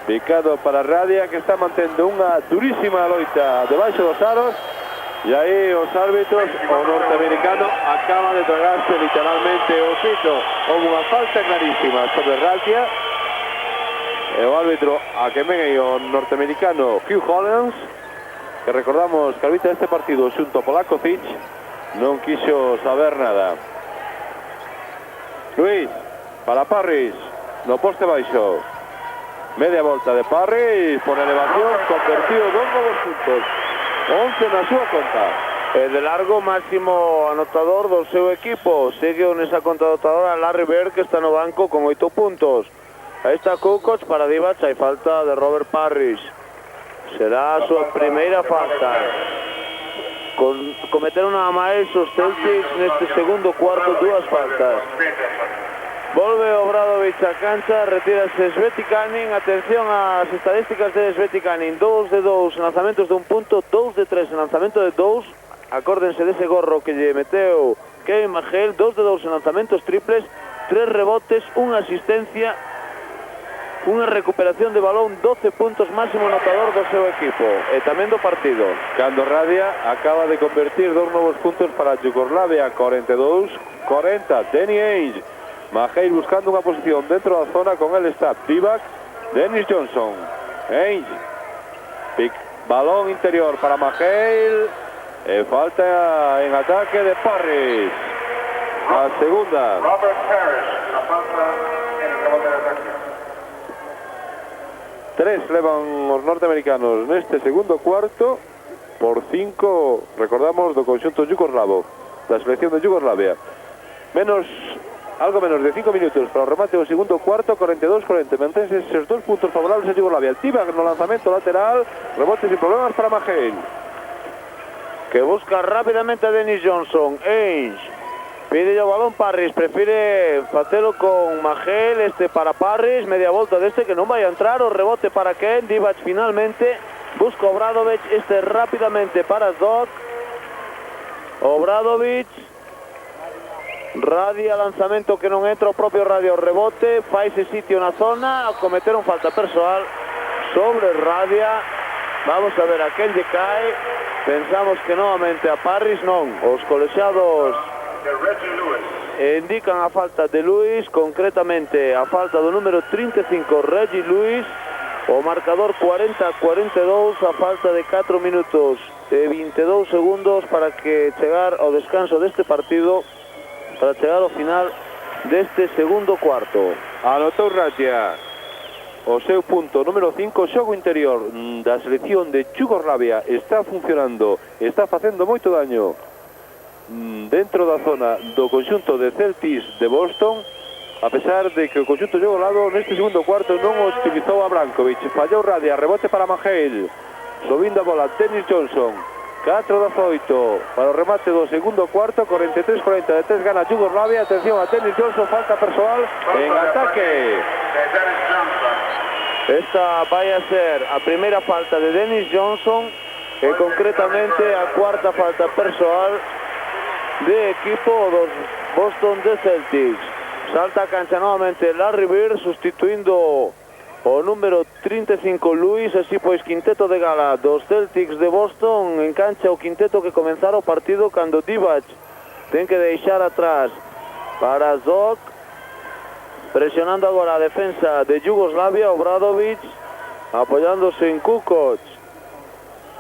S1: Picado para Radia, que está mantendo unha durísima loita debaixo dos aros. E aí os árbitros, o norteamericano acaba de tragarse literalmente o pito. Houve unha falta clarísima sobre Ratia. E o árbitro a que ven aí o norteamericano Hugh Hollins que recordamos que arbitra este partido xunto Polakovic, non quixo saber nada. Luis, para Parris, no poste baixo. Media volta de Parris, por elevación, convertido 2 novos puntos. 11 na súa conta.
S2: E de largo máximo anotador do seu equipo. Segue nesa conta anotadora Larry Bird, que está no banco con 8 puntos. Aí está Kukoc para Divac, hai falta de Robert Parrish. Será a súa primeira falta. Cometeron a máis os Celtics neste segundo cuarto 2 faltas. Volve Obradovic a cancha, retírase Svetikanin. Atención ás estadísticas de Svetikanin. 2 de 2 en lanzamentos de un punto, 2 de 3 en lanzamento de 2. Acórdense dese gorro que lle meteu Kevin McHale. 2 de 2 en lanzamentos triples, 3 rebotes, 1 asistencia, unha recuperación de balón, 12 puntos, máximo anotador do seu equipo e tamén do partido.
S1: Cando Radia acaba de convertir 2 novos puntos para Yugoslavia, 42-40. Danny Ainge, McHale buscando unha posición dentro da zona, con el está Divac, Dennis Johnson. Ainge, balón interior para McHale, e falta en ataque de Parrish. A segunda.
S3: Robert Parrish, a falta en el rebote de ataque.
S1: 3 levan os norteamericanos neste segundo cuarto, por 5, recordamos, do conxunto yugoslavo, da selección de Yugoslavia. Algo menos de 5 minutos para o remate do segundo cuarto, 42-40. Mantense esos 2 puntos favorables a Yugoslavia. Divac no lanzamento lateral, rebote sin problemas para McHale,
S2: que busca rápidamente a Dennis Johnson. Ainge pide o balón Parrish, prefire facelo con McHale, para Parrish, media volta deste que non vai a entrar, o rebote para Ken. Divac finalmente busca Obradovic, rápidamente para Doc. Obradovic, Radia, lanzamento que non entra, o propio Radia, o rebote, faise sitio na zona, cometeron falta persoal sobre Radia. Vamos a ver a quen lle cae. Pensamos que novamente a Parrish, non, os colexiados indican a falta de Lewis, concretamente a falta do número 35, Reggie Lewis. O marcador 40-42, a falta de 4 minutos e 22 segundos para que chegar ao descanso deste partido, para chegar ao final deste segundo cuarto.
S1: Anotou Radia o seu punto número 5. Xogo interior da selección de Yugoslavia está funcionando, está facendo moito daño dentro da zona do conxunto de Celtics de Boston, a pesar de que o conxunto yugoslavo neste segundo cuarto non o optimizou a Brankovic. Fallou Radia, rebote para McHale, subindo a bola Dennis Johnson. 4-18 para o remate do segundo cuarto, 43-40 de 3 gana Yugoslavia. Atención a Dennis Johnson, falta persoal en ataque.
S2: Esta vai a ser a primeira falta de Dennis Johnson e concretamente a cuarta falta persoal de equipo dos Boston de Celtics. Salta a cancha novamente Larry Bird, sustituindo o número 35 Lewis. Así pois, quinteto de gala dos Celtics de Boston en cancha, o quinteto que comenzara o partido cando Divac ten que deixar atrás para Zoc, presionando agora a defensa de Yugoslavia. Obradovic apoiándose en Kukoc,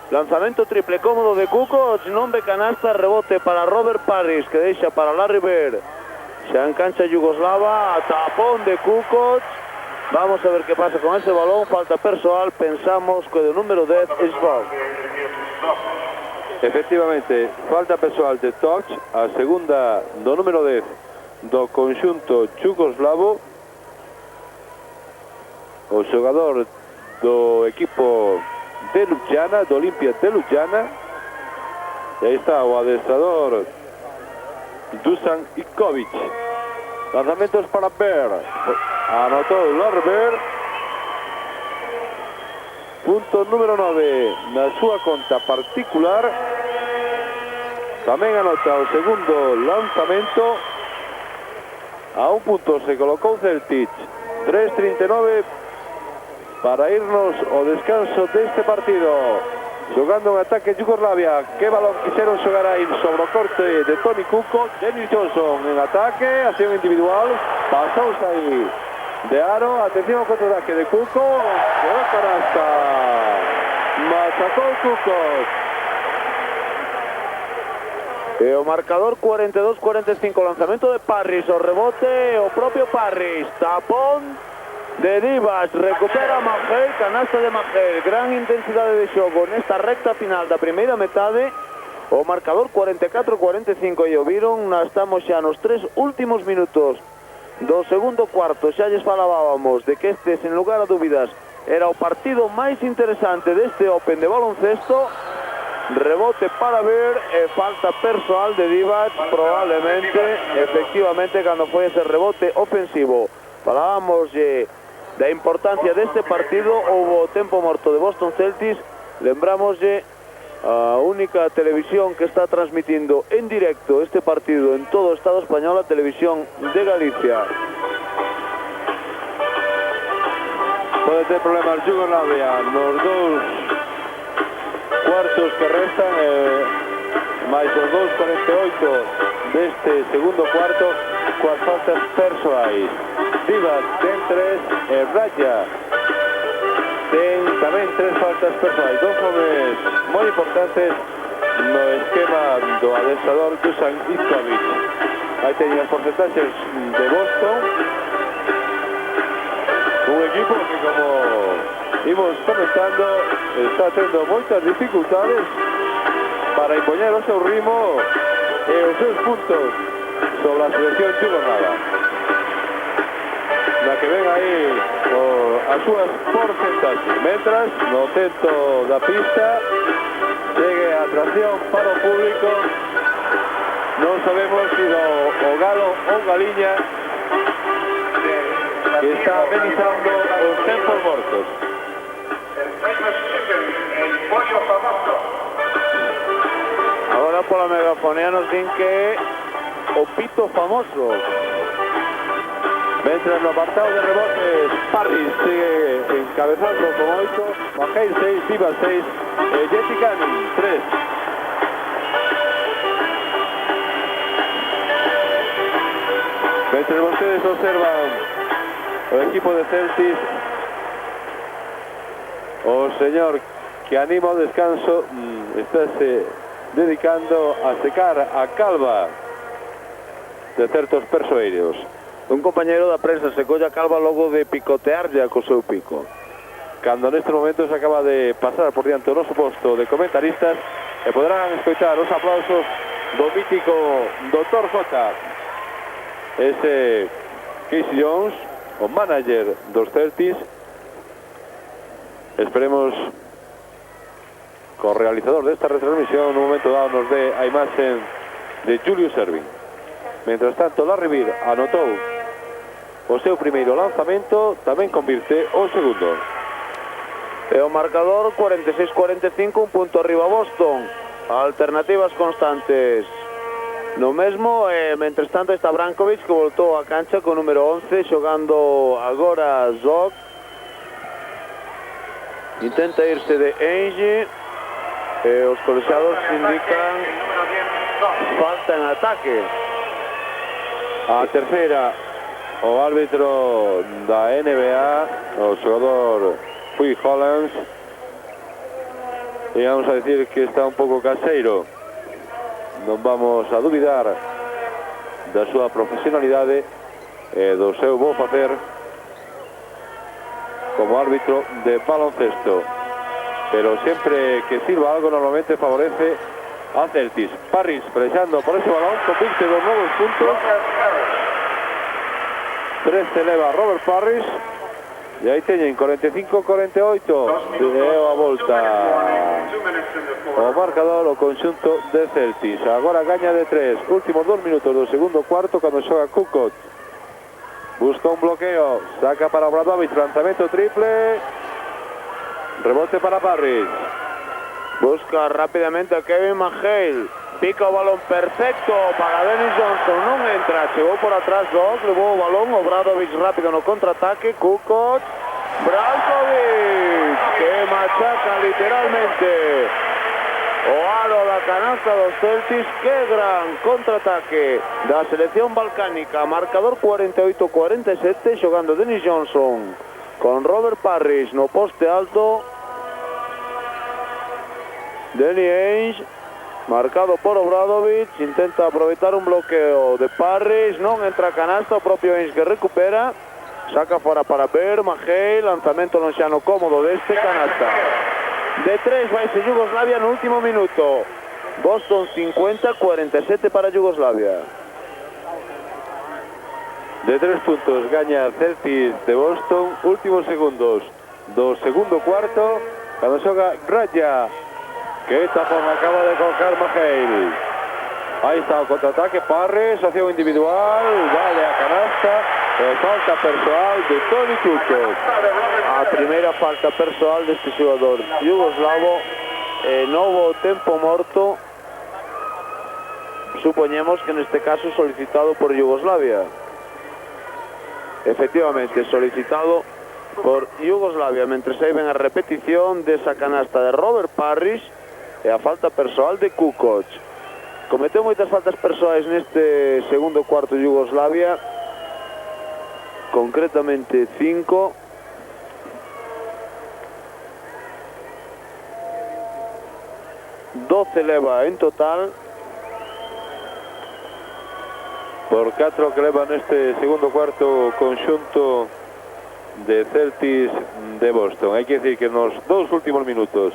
S2: lanzamento triple cómodo de Kukoc, non ve canasta, rebote para Robert Parrish, que deixa para Larry Bird. Xa en cancha yugoslava, a tapón de Kukoc. Vamos a ver qué pasa con ese balón. Falta persoal, pensamos que de número 10 es Bob.
S1: Efectivamente, falta persoal de Toc, a segunda do número 10 do conxunto yugoslavo. O xogador do equipo de Ljubljana, do Olimpia de Ljubljana. E aí está o adestrador Dusan Ivkovic. Lanzamentos para Bird. Anotou Larry Bird. Punto número 9 na súa conta particular. Tamén anota o segundo lanzamento. A un punto se colocou Celtics. 3:39 para irnos ao descanso deste partido. Xogando en ataque Yugoslavia. Que balón quixeron xogar aí sobre o corte de Toni Kukoc. Dennis Johnson en ataque, acción individual, pasouse aí de aro. Atención ao contraataque de Kukoc, quedou canasta. masacou Kukoc.
S2: E o marcador 42-45, lanzamento de Parris, o rebote o propio Parris, tapón de Divas, recupera Magel, canasta de Magel, gran intensidade de xogo nesta recta final da primeira metade. O marcador 44-45 e o viron, estamos xa nos 3 últimos minutos do segundo cuarto. Xa lles falábamos de que este, sen lugar a dúbidas, era o partido máis interesante deste Open de baloncesto. Rebote para ver e falta persoal de Divac, probablemente, efectivamente, cando foi ese rebote ofensivo. Falábamos da importancia deste partido, houbo tempo morto de Boston Celtics, lembramoslle a única televisión que está transmitindo en directo este partido en todo o Estado español, a Televisión de Galicia.
S1: Pode ter problemas Yugoslavia nos 2 cuartos que restan, máis os 2:48 deste segundo cuarto, coas faltas persoais. Divas ten 3 e Raya ten tamén 3 faltas persoais. Dos homes moi importantes no esquema do adestrador Dusan Ivkovic. Aí teñen as porcentaxes de Boston, un equipo que, como imos comentando, está tendo moitas dificultades para impoñer o seu ritmo e os seus puntos sobre a selección yugoslava, na que ven aí as súas porcentaxes. Mentras, no centro da pista segue a atracción para o público. Non sabemos se o Galo ou Galiña, que está amenizando os tempos mortos.
S3: El pollo famoso.
S2: Agora pola megafonía nos din que o pito famoso.
S1: Mientras no apartado de rebotes, Parris sigue encabezando con 8, Magel 6, Divas 6, Jesse Canning 3. Mientras ustedes observan el equipo de Celtics, o señor que anima o descanso está se dedicando a secar a calva de certos persoeiros.
S2: Un compañeiro da prensa se colla calva logo de picotear ya co seu pico.
S1: Cando nestes momentos acaba de pasar por diante o noso posto de comentaristas e poderán escoitar os aplausos do mítico Dr. J. Ese Casey Jones, o manager dos Celtics. Esperemos que o realizador desta retransmisión no momento dado nos dé a imaxen de Julius Erving. Mientras tanto, Larry Bird anotou o seu primeiro lanzamento, tamén convirte o segundo.
S2: E o marcador 46-45, un punto arriba Boston. Alternativas constantes no mesmo, e mentres tanto está Brankovic, que voltou a cancha con número 11, xogando agora Zog. Intenta irse de Ainge, e os colexiados indican falta en ataque.
S1: A terceira, o árbitro da NBA, o xogador Phil Hollands, e vamos a decir que está un pouco caseiro. Non vamos a duvidar da súa profesionalidade e do seu bo facer como árbitro de baloncesto, pero sempre que sirva algo normalmente favorece a Celtics. Parris presando por ese balón, convirte dos novos puntos. 3 se eleva Robert Parris, e aí teñen 45-48 deu a volta o marcador o conxunto de Celtics. Agora gaña de 3, últimos 2 minutos do segundo cuarto, cando xoga Kukoc. Busca un bloqueo, saca para Obradovic, lanzamento triple, rebote para Parris.
S2: Busca rápidamente a Kevin Magel, pica o balón perfecto para Dennis Johnson, non entra, chegou por atrás Zog, levou o balón, Obradovic rápido no contraataque, Kukoc, Brankovic, que machaca literalmente o aro da canasta dos Celtics. Que gran contraataque da selección balcánica, marcador 48-47, xogando Dennis Johnson con Robert Parris no poste alto. Danny Ainge, marcado por Obradovic, intenta aproveitar un bloqueo de Parrish, non entra a canasta, o propio Ainge que recupera, saca fora para Ver, Magei, lanzamento non xa no cómodo deste, canasta. De 3 vaise Yugoslavia no último minuto. Boston 50, 47 para Yugoslavia.
S1: De 3 puntos gaña Celtics de Boston, últimos segundos do segundo cuarto, cando xoga Radja, que esta forma acaba de colocar Magei. Aí está o contraataque, Parrish, acción individual, vale a canasta, falta persoal de Toni Kukoc.
S2: A primeira falta persoal deste xogador yugoslavo, novo tempo morto, supoñemos que neste caso solicitado por Yugoslavia. Efectivamente, solicitado por Yugoslavia, mentre aí ven a repetición desa canasta de Robert Parrish e a falta persoal de Kukoc. Cometeu moitas faltas persoais neste segundo cuarto Yugoslavia, concretamente 5. Leva en total.
S1: Por 4 que leva neste segundo cuarto conxunto de Celtics de Boston. Hai que decir que nos 2 últimos minutos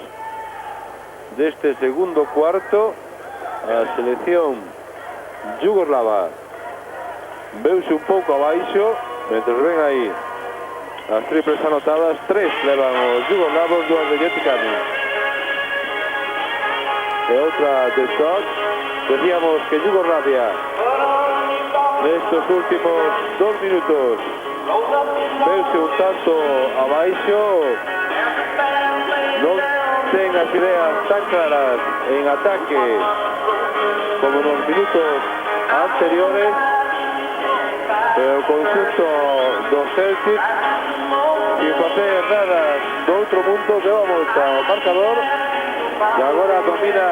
S1: deste segundo cuarto a selección yugoslava veuse un pouco abaixo, mentre ven aí as triples anotadas. 3 levan os yugoslavos, 2 de Jetikanin e outra de Shot. Decíamos que Yugoslavia nestos últimos 2 minutos veuse un tanto abaixo, non ten as ideas tan claras en ataque como nos minutos anteriores, pero o conxunto do Celtic sin facer nada do outro mundo deu a volta ao marcador e agora domina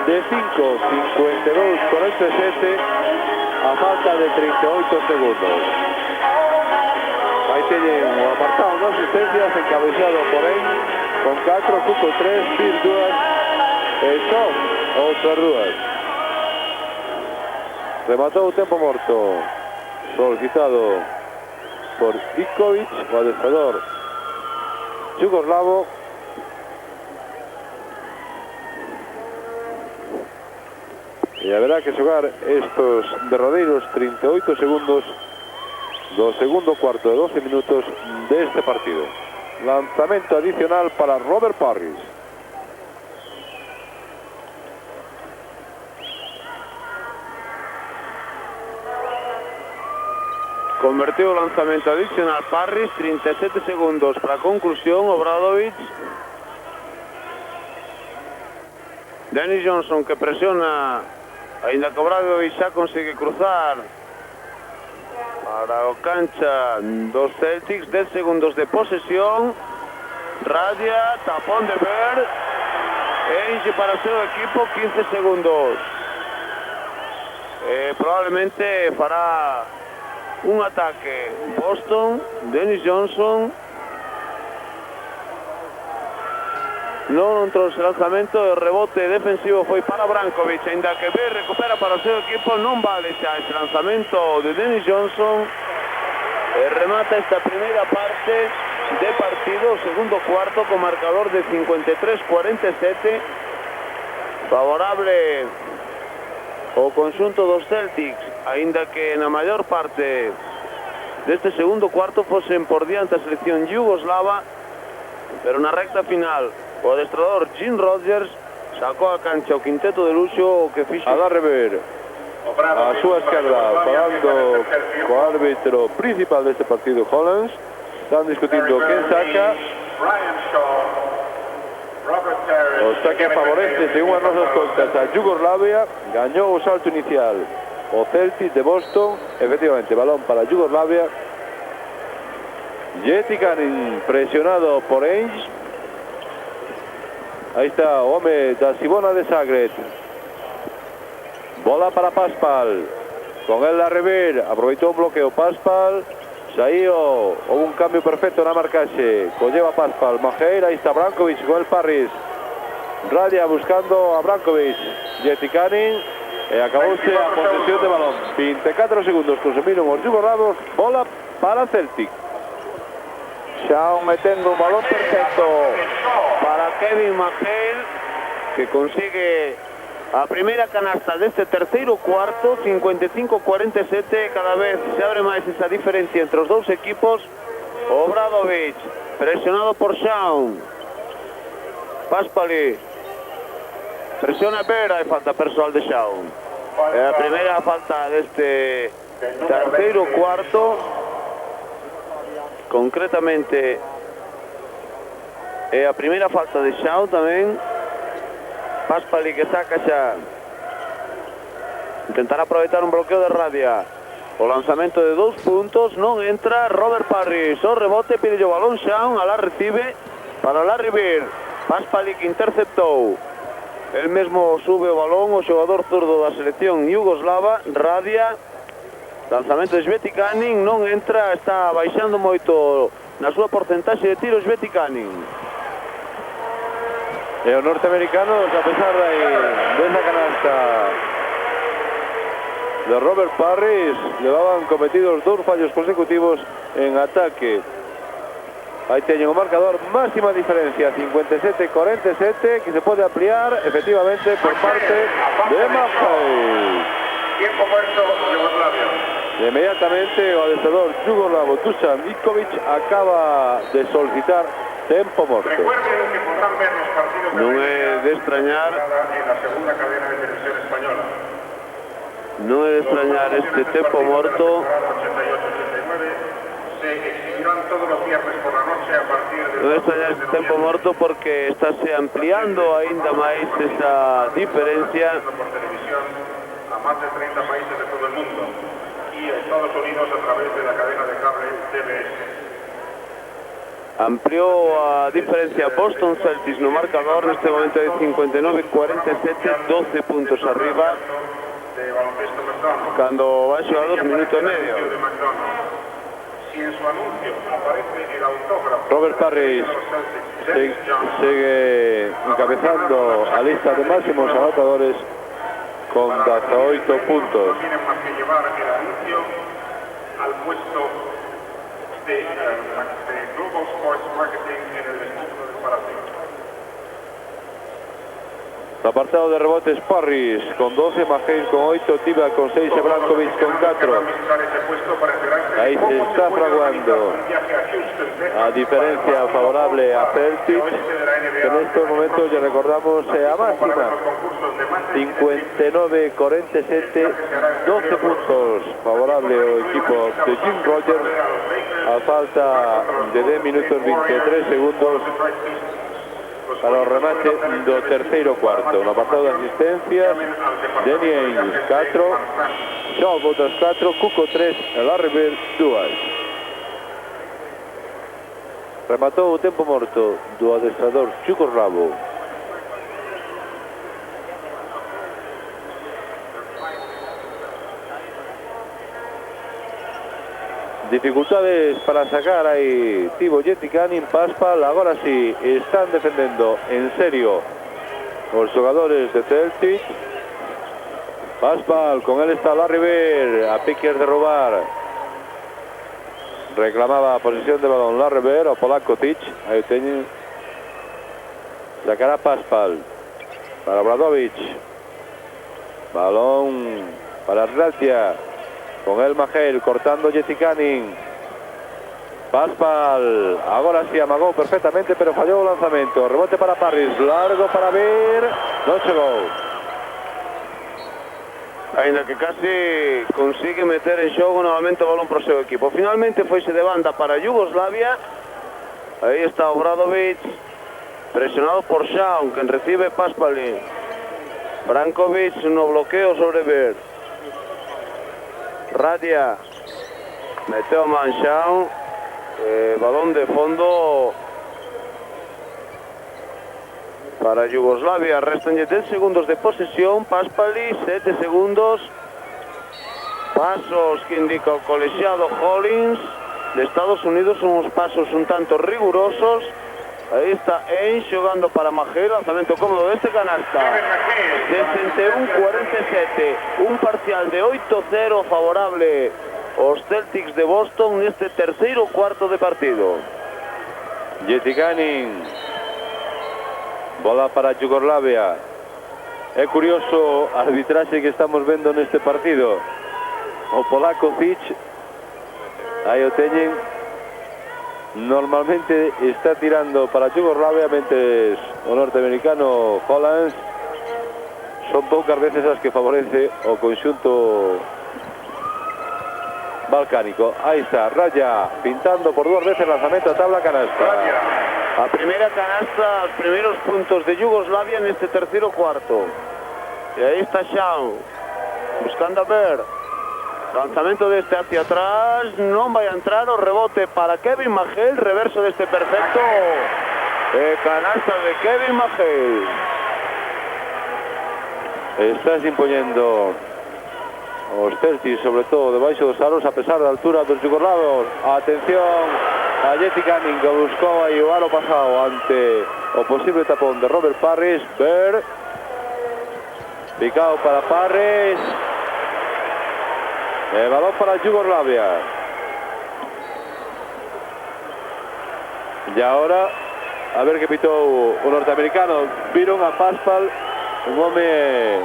S1: de 5, 52-47 a falta de 38 segundos. Aí teñen o apartado de asistencias encabezado por él con 4, Cuco 3, Pir 2 e Shot outras 2. Rematou o tempo morto solicitado por Ivkovic, o adestrador yugoslavo. E haberá que xogar estos derradeiros 38 segundos do segundo cuarto de 12 minutos deste partido. Lanzamento adicional para Robert Parrish.
S2: Convertiu o lanzamento adicional Parrish, 37 segundos para a conclusión. Obradovic, Danny Johnson que presiona, aínda que Obradovic xa consigue cruzar para o cancha dos Celtics. 10 segundos de posesión. Radja, tapón de Ver, Ainge para o seu equipo, 15 segundos. Probablemente fará un ataque Boston. Danny Johnson non trouxe lanzamento, e o rebote defensivo foi para Brankovic, ainda que Ver recupera para o seu equipo. Non vale xa ese lanzamento de Danny Johnson e remata esta primeira parte de partido, o segundo cuarto, con marcador de 53-47 favorable o conxunto dos Celtics, aínda que na maior parte deste segundo cuarto fosen por diante a selección yugoslava, pero na recta final o adestrador Jim Rodgers sacou a cancha o quinteto de luxo, o que fixo
S1: a Larrever a súa esquerda, falando co árbitro principal deste partido, Hollands. Están discutindo quen saca. O saque favorece, según as nosas contas, a Yugoslavia. Gañou o salto inicial o Celtic de Boston. Efectivamente, balón para Yugoslavia. Jetikanin presionado por Ainge. Aí está o home da Cibona de Zagreb. Bola para Paspal. Con el Larrever, aproveitou un bloqueo Paspal. Saío, houve un cambio perfecto na marcaxe. Colleva Paspal, Majeira, aí está Brankovic con el Parrish. Radia buscando a Brankovic. Jetikanin acabouse a posesión de balón. 24 segundos consumiron os yugoslavos. Bola para Celtic.
S2: Shawn metendo un balón perfecto para Kevin McHale, que consigue a primeira canasta deste terceiro cuarto. 55-47, cada vez se abre máis esa diferencia entre os dous equipos. Obradovic presionado por Shawn. Paspali presiona Vera e falta persoal de Shawn. É a primeira falta deste terceiro cuarto. Concretamente é a primeira falta de Shawn tamén. Paspali que saca xa. Intentará aproveitar un bloqueo de Radia. O lanzamento de 2 puntos non entra. Robert Parrish, o rebote, pide o balón Shawn, alá recibe para Larry Bird. Paspali que interceptou. El mesmo sube o balón, o xogador zurdo da selección yugoslava. Radia, lanzamento de Jetikanin, non entra, está baixando moito na súa porcentaxe de tiros Jetikanin.
S1: E os norteamericanos, a pesar desa canasta de Robert Parrish, llevaban cometidos 2 fallos consecutivos en ataque. Ahí teñen o marcador, máxima diferencia, 57-47, que se pode ampliar efectivamente por parte de McHale.
S3: Tiempo muerto, Yugoslavia.
S1: Inmediatamente o adestrador yugoslavo Dusan Ivkovic acaba de solicitar tempo morto.
S3: Recuerden que podrán ver los partidos
S2: Non é de extrañar,
S3: en la segunda cadena de televisión española.
S2: non é de extrañar este tempo morto.
S3: 88-89 se exhibirán todos los viernes por la noche a partir de...
S2: Non é de extrañar este tempo morto porque estáse ampliando aínda máis esa diferencia.
S3: por televisión a más de 30 países de todo el mundo y a Estados Unidos a través de la cadena de cable TBS.
S2: Ampliou a diferencia Boston Celtics no marcador, neste momento de 59-47, 12 puntos arriba,
S3: De baloncesto McDonald's.
S2: cando vai xogar 2 minutos e medio.
S3: De McDonald's. Si en su anuncio aparece el autógrafo
S1: Robert Parrish sigue encabezando a lista de máximos anotadores con 18 puntos.
S3: no tienen más que llevar el anuncio al puesto de Global Sports Marketing en el estudio del Palacio.
S1: Apartado de rebotes Parrish con 12, McHale con 8, Tiba con 6, Brankovic con 4. Ahí se está fraguando a diferencia favorable a Celtic, que en estos momentos ya recordamos a máxima 59-47, 12 puntos favorable ao equipo de Jim Rogers a falta de 10 minutos 23 segundos para o remate do terceiro cuarto. No apartado de asistencias, Danny Ainge 4, Shaw outras 4, Kuko 3, Larry Bird 2. Rematou o tempo morto do adestrador yugoslavo. Dificultades para sacar aí Tibo Jetikanin, Paspal. Agora sí, están defendendo en serio os xogadores de Celtic. Paspal, con él está Larry Bird, a piques de robar. Reclamaba a posesión de balón Larry Bird, o polaco Tic, aí o teñen. Sacará Paspal para Obradovic. Balón para Radia. Con el McHale cortando Jetikanin. Paspal, agora sí amagou perfectamente, pero fallou o lanzamento. Rebote para Parrish, largo para Bird, non chegou.
S2: Ainda que casi consigue meter en xogo novamente o balón pro seu equipo. Finalmente foise de banda para Yugoslavia. Aí está Obradovic, presionado por Shawn, quen recibe Paspali. Brankovic no bloqueo sobre Bird. Radia meteu a man Shawn, balón de fondo para Yugoslavia. Restan 10 segundos de posesión. Paspali, 7 segundos. Pasos que indica o colexiado Hollins de Estados Unidos, son uns pasos un tanto rigurosos. Ahí está Ainge jugando para Magel, lanzamiento cómodo de este canasta. 61-47, un parcial de 8-0 favorable aos Celtics de Boston neste terceiro cuarto de partido.
S1: Jeticanin, bola para Yugoslavia. É curioso a arbitraxe que estamos vendo neste partido. O polaco Fitch, aí o teñen, normalmente está tirando para Yugoslavia, mentres o norteamericano Hollands son poucas veces as que favorece o conxunto balcánico. Aí está, Raya pintando por 2 veces, lanzamento a tabla, canasta.
S2: A primeira canasta, os primeiros puntos de Yugoslavia neste terceiro cuarto. E aí está Shaw, buscando a ver. Lanzamento deste hacia atrás, non vai a entrar, o rebote para Kevin Magel, reverso deste perfecto. Canasta de Kevin Magel.
S1: Estás impoñendo os Celtics, sobre todo debaixo dos aros, a pesar da altura dos yugoslavos. Atención a Jeticanin, que buscou aí o aro pasado ante o posible tapón de Robert Parrish. Ver, picado para Parrish, el balón para Yugoslavia. Y ahora a ver que pitou o norteamericano. Viron a Paspal, un home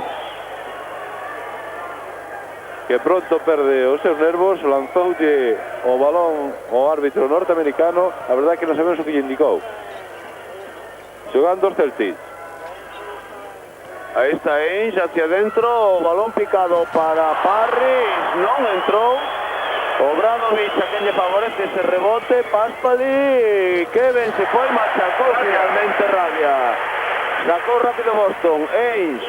S1: que pronto perde os seus nervos. Lanzoulle o balón o árbitro norteamericano. A verdade que non sabemos o que lle indicou. Xogando os Celtics.
S2: Aí está Ainge hacia adentro, o balón picado para Parrish, non entrou. Obradovic a quen lle favorece ese rebote. Paspali, Kevin se foi, machacou finalmente Rabia. Sacou rápido Boston. Ainge,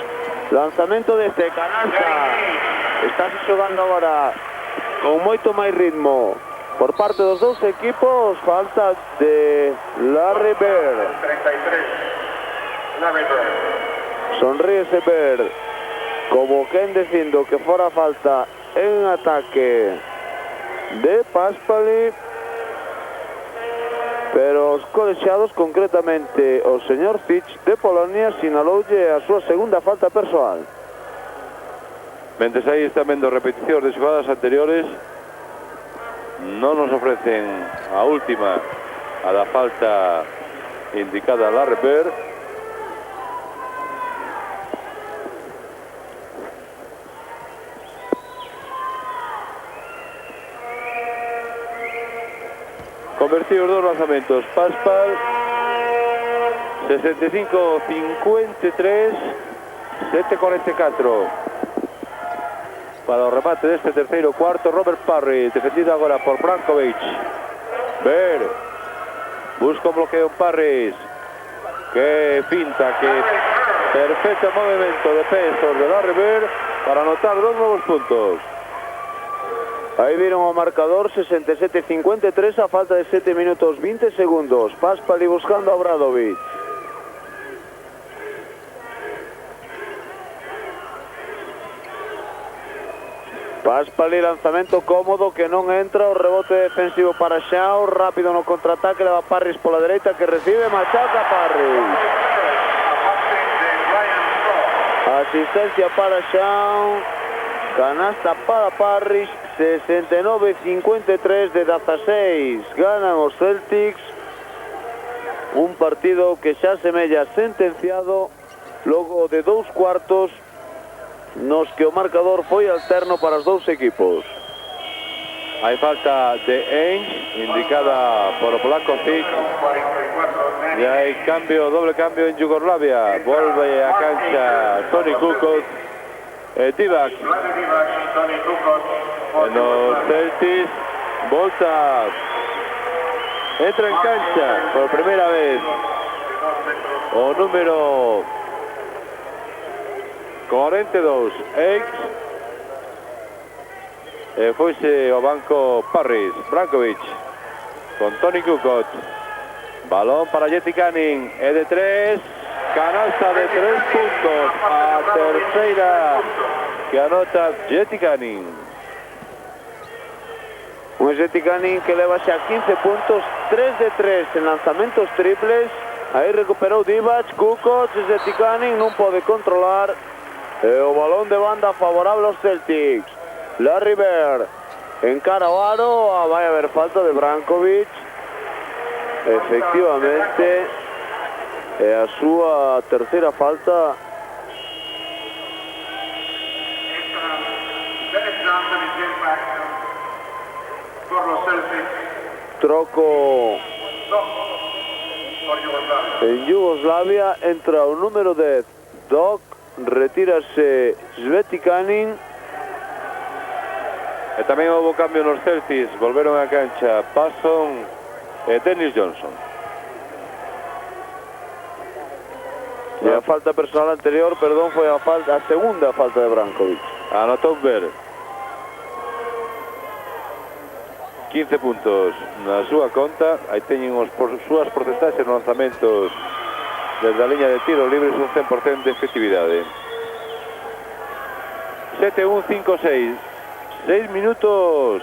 S2: lanzamento deste, canasta. Está xogando agora con moito máis ritmo por parte dos dous equipos. Falta de Larry Bird.
S3: 33, Larry Bird.
S2: Sonríese Bird, como quen dicindo que fora falta en ataque de Paspali, pero os colexiados, concretamente o señor Fitch de Polonia, sinaloulle a súa segunda falta persoal.
S1: Mentres aí están vendo repeticións de xogadas anteriores, non nos ofrecen a última, a da falta indicada a Larry Bird. Convertidos dos lanzamentos. Paspal, 65-53, 7-44. Para o remate deste terceiro cuarto, Robert Parrish, defendido agora por Brankovic. Ver, busca un bloqueo Parrish, que finta, que perfecto movimento de pesos de Larry Bird para anotar 2 novos puntos.
S2: Aí viron o marcador, 67-53 a falta de 7 minutos 20 segundos. Paspali buscando a Obradovic. Paspali, lanzamento cómodo que non entra, o rebote defensivo para Shaw, rápido no contraataque, leva Parrish pola dereita que recibe, machaca Parrish. Asistencia para Shaw, canasta para Parrish. 69-53 de 16, ganan os Celtics, un partido que xa semella sentenciado logo de 2 cuartos nos que o marcador foi alterno para os dous equipos.
S1: Hai falta de Ainge, indicada por o polaco Fitch, e hai cambio, doble cambio en Yugoslavia. Volve a cancha Toni Kukoc e Divac. Nos Celtics, volta, entra en cancha por primeira vez o número 42, ex, foise ao banco Parrish. Brankovic con Toni Kukoc, balón para Jeticanin, é de 3, canasta de 3 puntos, a terceira que anota Jeticanin. Un Jeticanin que leva xa 15 puntos, 3 de 3 en lanzamentos triples,
S2: Aí recuperou Divac, Kukoc, Zetikanin non pode controlar. E o balón de banda favorable aos Celtics. Larry Bird encara o aro, vai haber falta de Brankovic. Efectivamente, é a súa terceira falta. Troco en Yugoslavia, entra o número 10 Doc, retírase Zetikanin.
S1: E tamén houve cambio nos Celtics, volveron a cancha Passon e Dennis Johnson.
S2: E a falta personal anterior, perdón, foi a segunda falta de Brankovic.
S1: Anotou Bird. 15 puntos na súa conta. Aí teñen súas porcentaxes nos lanzamentos desde a liña de tiro libres, un 100% de efectividade. 7-1-5-6. 6 minutos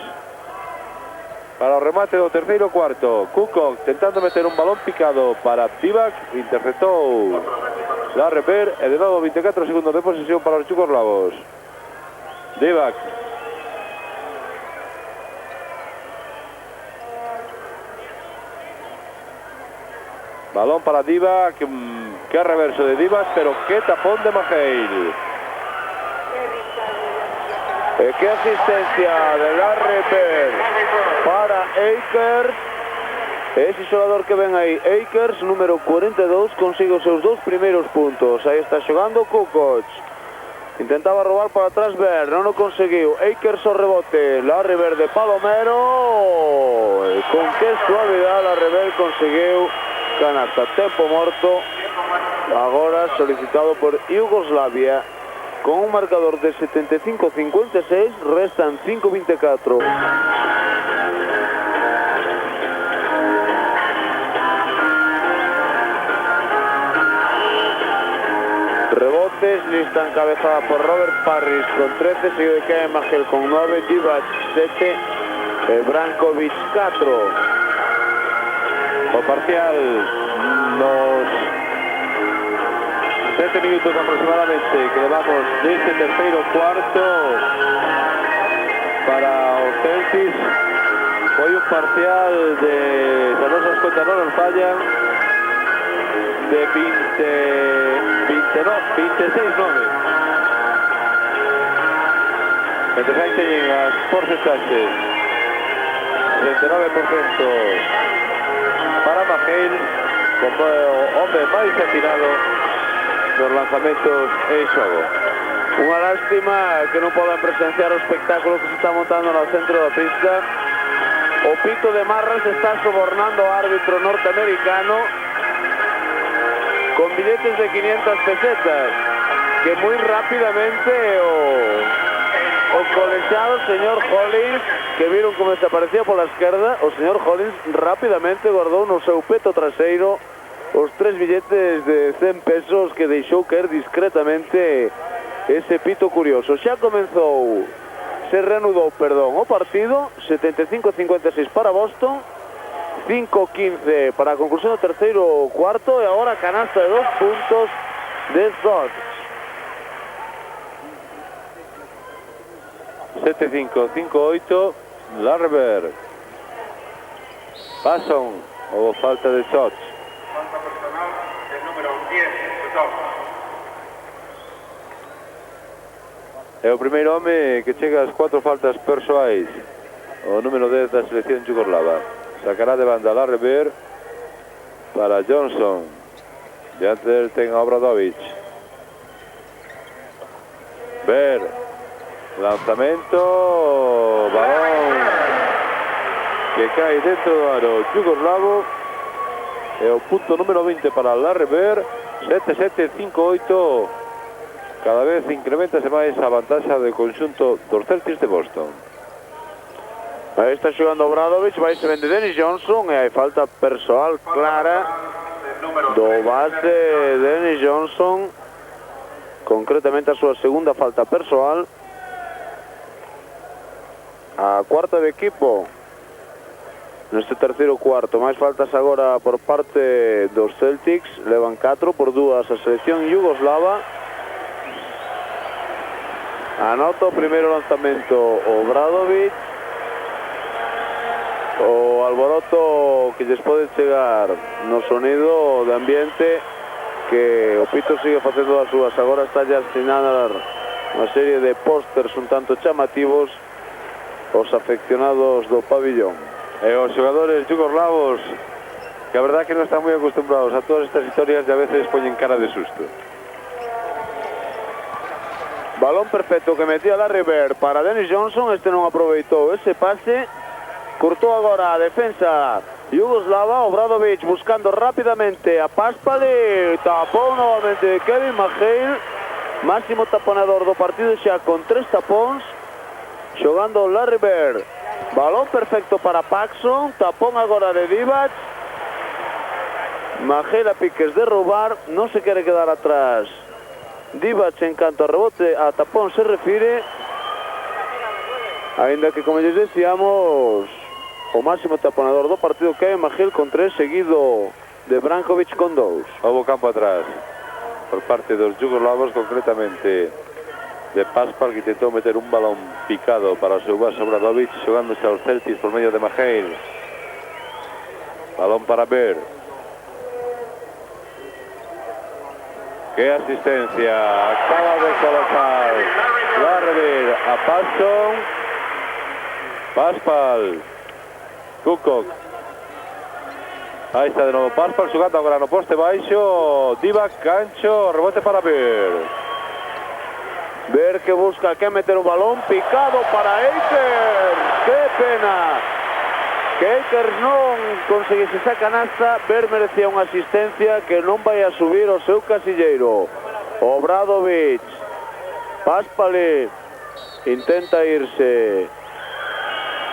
S1: para o remate do terceiro cuarto. Kukoc tentando meter un balón picado para Divac, interceptou Larry Bird e de novo 24 segundos de posesión para os yugoslavos. Divac. Balón para Divac, que reverso de Divac, pero que tapón de Maheil.
S2: Que asistencia de Larry Bird para Akers. Ese xogador que ven aí, Akers, número 42, consigue os seus 2 primeiros puntos. Aí está xogando Kukoc. Intentaba robar para atrás Bird, non o conseguiu. Akers o rebote, Larry Bird de Palomero. Con que suavidade Larry Bird conseguiu canasta. Tempo morto, agora solicitado por Yugoslavia. Con un marcador de 75-56, restan 5-24. Rebotes, lista encabezada por Robert Parrish con 13, seguido de Kevin Maheil con 9, Divac 7, Brankovic 4.
S1: O parcial nos 7 minutos aproximadamente que levamos deste terceiro cuarto para os Celtics. Foi un parcial de, se as nosas contas non nos fallan, de 26-9. Mentre aí teñen as porcentaxes 39% para Maheil, como o hombre máis atirado dos lanzamentos en xogo.
S2: Unha lástima que non podan presenciar o espectáculo que se está montando no centro da pista. O pito de Marras está sobornando ao árbitro norteamericano con billetes de 500 pesetas, que moi rapidamente o colexiado señor Hollins, que viron como desaparecía pola esquerda, o señor Hollins rapidamente guardou no seu peto traseiro os 3 billetes de 100 pesos que deixou caer discretamente ese pito curioso. Xa comenzou, se reanudou, perdón, o partido, 75-56 para Boston, 5-15 para a conclusión do terceiro cuarto, e agora canasta de 2 puntos de Zot.
S1: 7-5, 5-8, Larry Bird. Passon, ou falta de shots.
S3: Falta personal del número 10, Doc.
S1: É o primeiro home que chega ás 4 faltas persoais. O número 10 da selección yugoslava. Sacará de banda Larry Bird para Johnson. Diante del ten a Obradovic. Bird. Lanzamento. Balón que cae dentro do aro yugoslavo. É o punto número 20 para Larry Bird. 7-7, 5-8. Cada vez incrementase máis a vantaxa do conxunto dos Celtics de Boston.
S2: Aí está xogando Obradovic, vai se vende Dennis Johnson, e hai falta persoal clara do base Dennis Johnson, concretamente a súa segunda falta persoal. A cuarta de equipo neste terceiro cuarto. Máis faltas agora por parte dos Celtics, levan 4 por 2 a selección yugoslava. Anota o primeiro lanzamento Obradovic. O alboroto que lles pode chegar no sonido de ambiente, que o Pito sigue facendo as súas. Agora está ya asinar unha serie de pósters un tanto chamativos os afeccionados do pabillón.
S1: E os xogadores yugoslavos, que a verdad que non están moi acostumbrados a todas estas historias e a veces poñen cara de susto.
S2: Balón perfecto que metía Larry Bird para Dennis Johnson. Este non aproveitou ese pase. Cortou agora a defensa yugoslava. Obradovic buscando rápidamente a Paspali. Tapón novamente Kevin McHale, máximo taponador do partido xa con 3 tapóns. Xogando Larry Bird. Balón perfecto para Paxson. Tapón agora de Divac. McHale a piques de roubar. Non se quere quedar atrás Divac en canto a rebote a tapón se refire. Ainda que, como lles decíamos, o máximo taponador do partido Kevin McHale con 3, seguido de Brankovic con 2.
S1: Houbo campo atrás por parte dos yugoslavos, concretamente de Paspal, que intentou meter un balón picado para o seu base Obradovic, xogándose aos Celtics por medio de McHale. Balón para Bird. Que asistencia acaba de colocar Larry a Paxson. Paspal, Kukoc. Aí está de novo Paspal xogando agora no poste baixo. Divac, gancho, rebote para Bird.
S2: Bird que busca que meter un balón picado para Akers. Que pena que Akers non conseguise esa canasta. Bird merecía unha asistencia que non vai a subir o seu casilleiro. Obradovic, Paspali intenta irse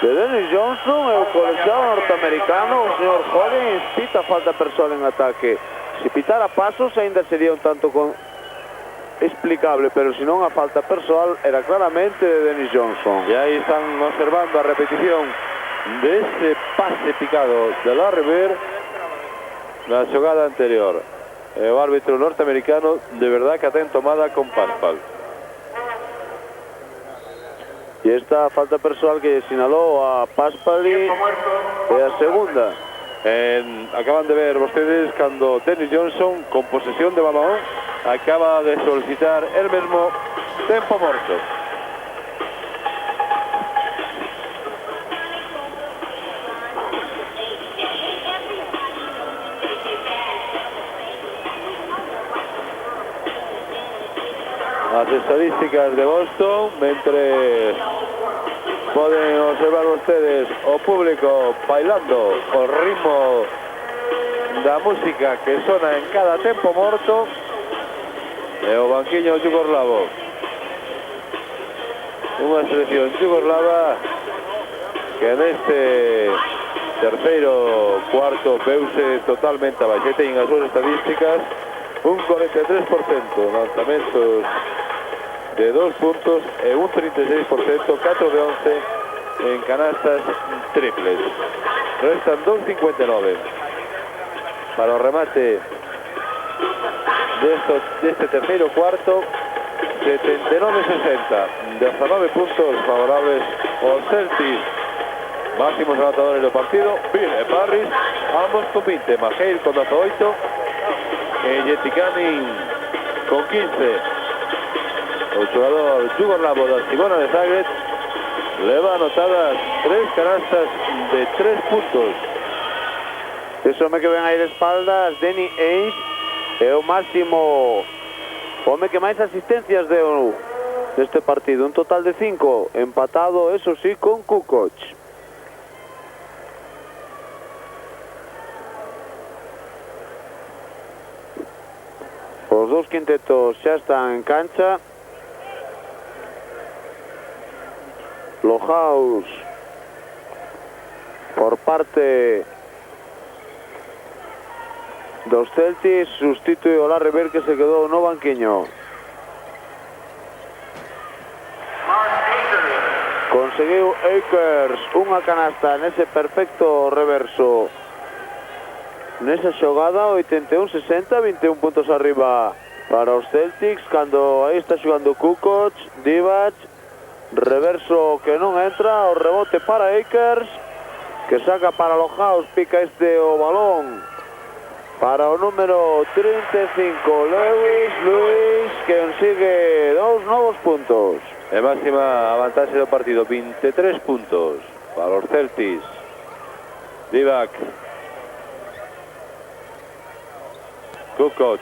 S2: de Dennis Johnson e o colegiado norteamericano, o señor Hollins, pita falta persoal en ataque. Se pitara pasos ainda sería un tanto explicable, pero se non a falta persoal era claramente de Dennis Johnson.
S1: E aí están observando a repetición dese pase picado de Larry Bird na xogada anterior. E o árbitro norteamericano de verdad que a ten tomada con Paspal.
S2: E esta falta persoal que sinalou a Paspali é a segunda.
S1: Acaban de ver vostedes cando Dennis Johnson, con posesión de balón, acaba de solicitar el mesmo tempo morto. As estadísticas de Boston, mentre poden observar vostedes o público bailando o ritmo da música que sona en cada tempo morto, e o banquiño yugoslavo, unha selección yugoslava que neste terceiro cuarto veuse totalmente abaixo. Teñen as súas estadísticas, un 43% lanzamentos de 2 puntos e un 36%, 4 de 11 en canastas triples. Restan 2.59 para o remate deste terceiro cuarto. 79-60, 19 puntos favorables aos Celtics. Máximos anotadores do partido, Bill e Parris, ambos con 20, McHale con 18 e Jetikanin con 15. O xogador yugoslavo da Cibona de Zagreb leva anotadas 3 canastas de 3 puntos.
S2: Ese home que ven aí de espaldas, Danny Ainge, é o máximo home que máis asistencias deu neste partido, un total de 5, empatado, eso sí, con Kukoc. Os dous quintetos xa están en cancha. Lohaus por parte dos Celtics, sustitue o Larry Bird que se quedou no banquiño. Con conseguiu Akers unha canasta nese perfecto reverso. Nesa xogada 81-60, 21 puntos arriba para os Celtics, cando aí está xogando Kukoc, Divac, reverso que non entra, o rebote para Akers, que saca para Lohaus, pica o balón para o número 35, Lewis, que consigue 2 novos puntos.
S1: E máxima avantaxe do partido, 23 puntos para os Celtics. Divac, Kukoc,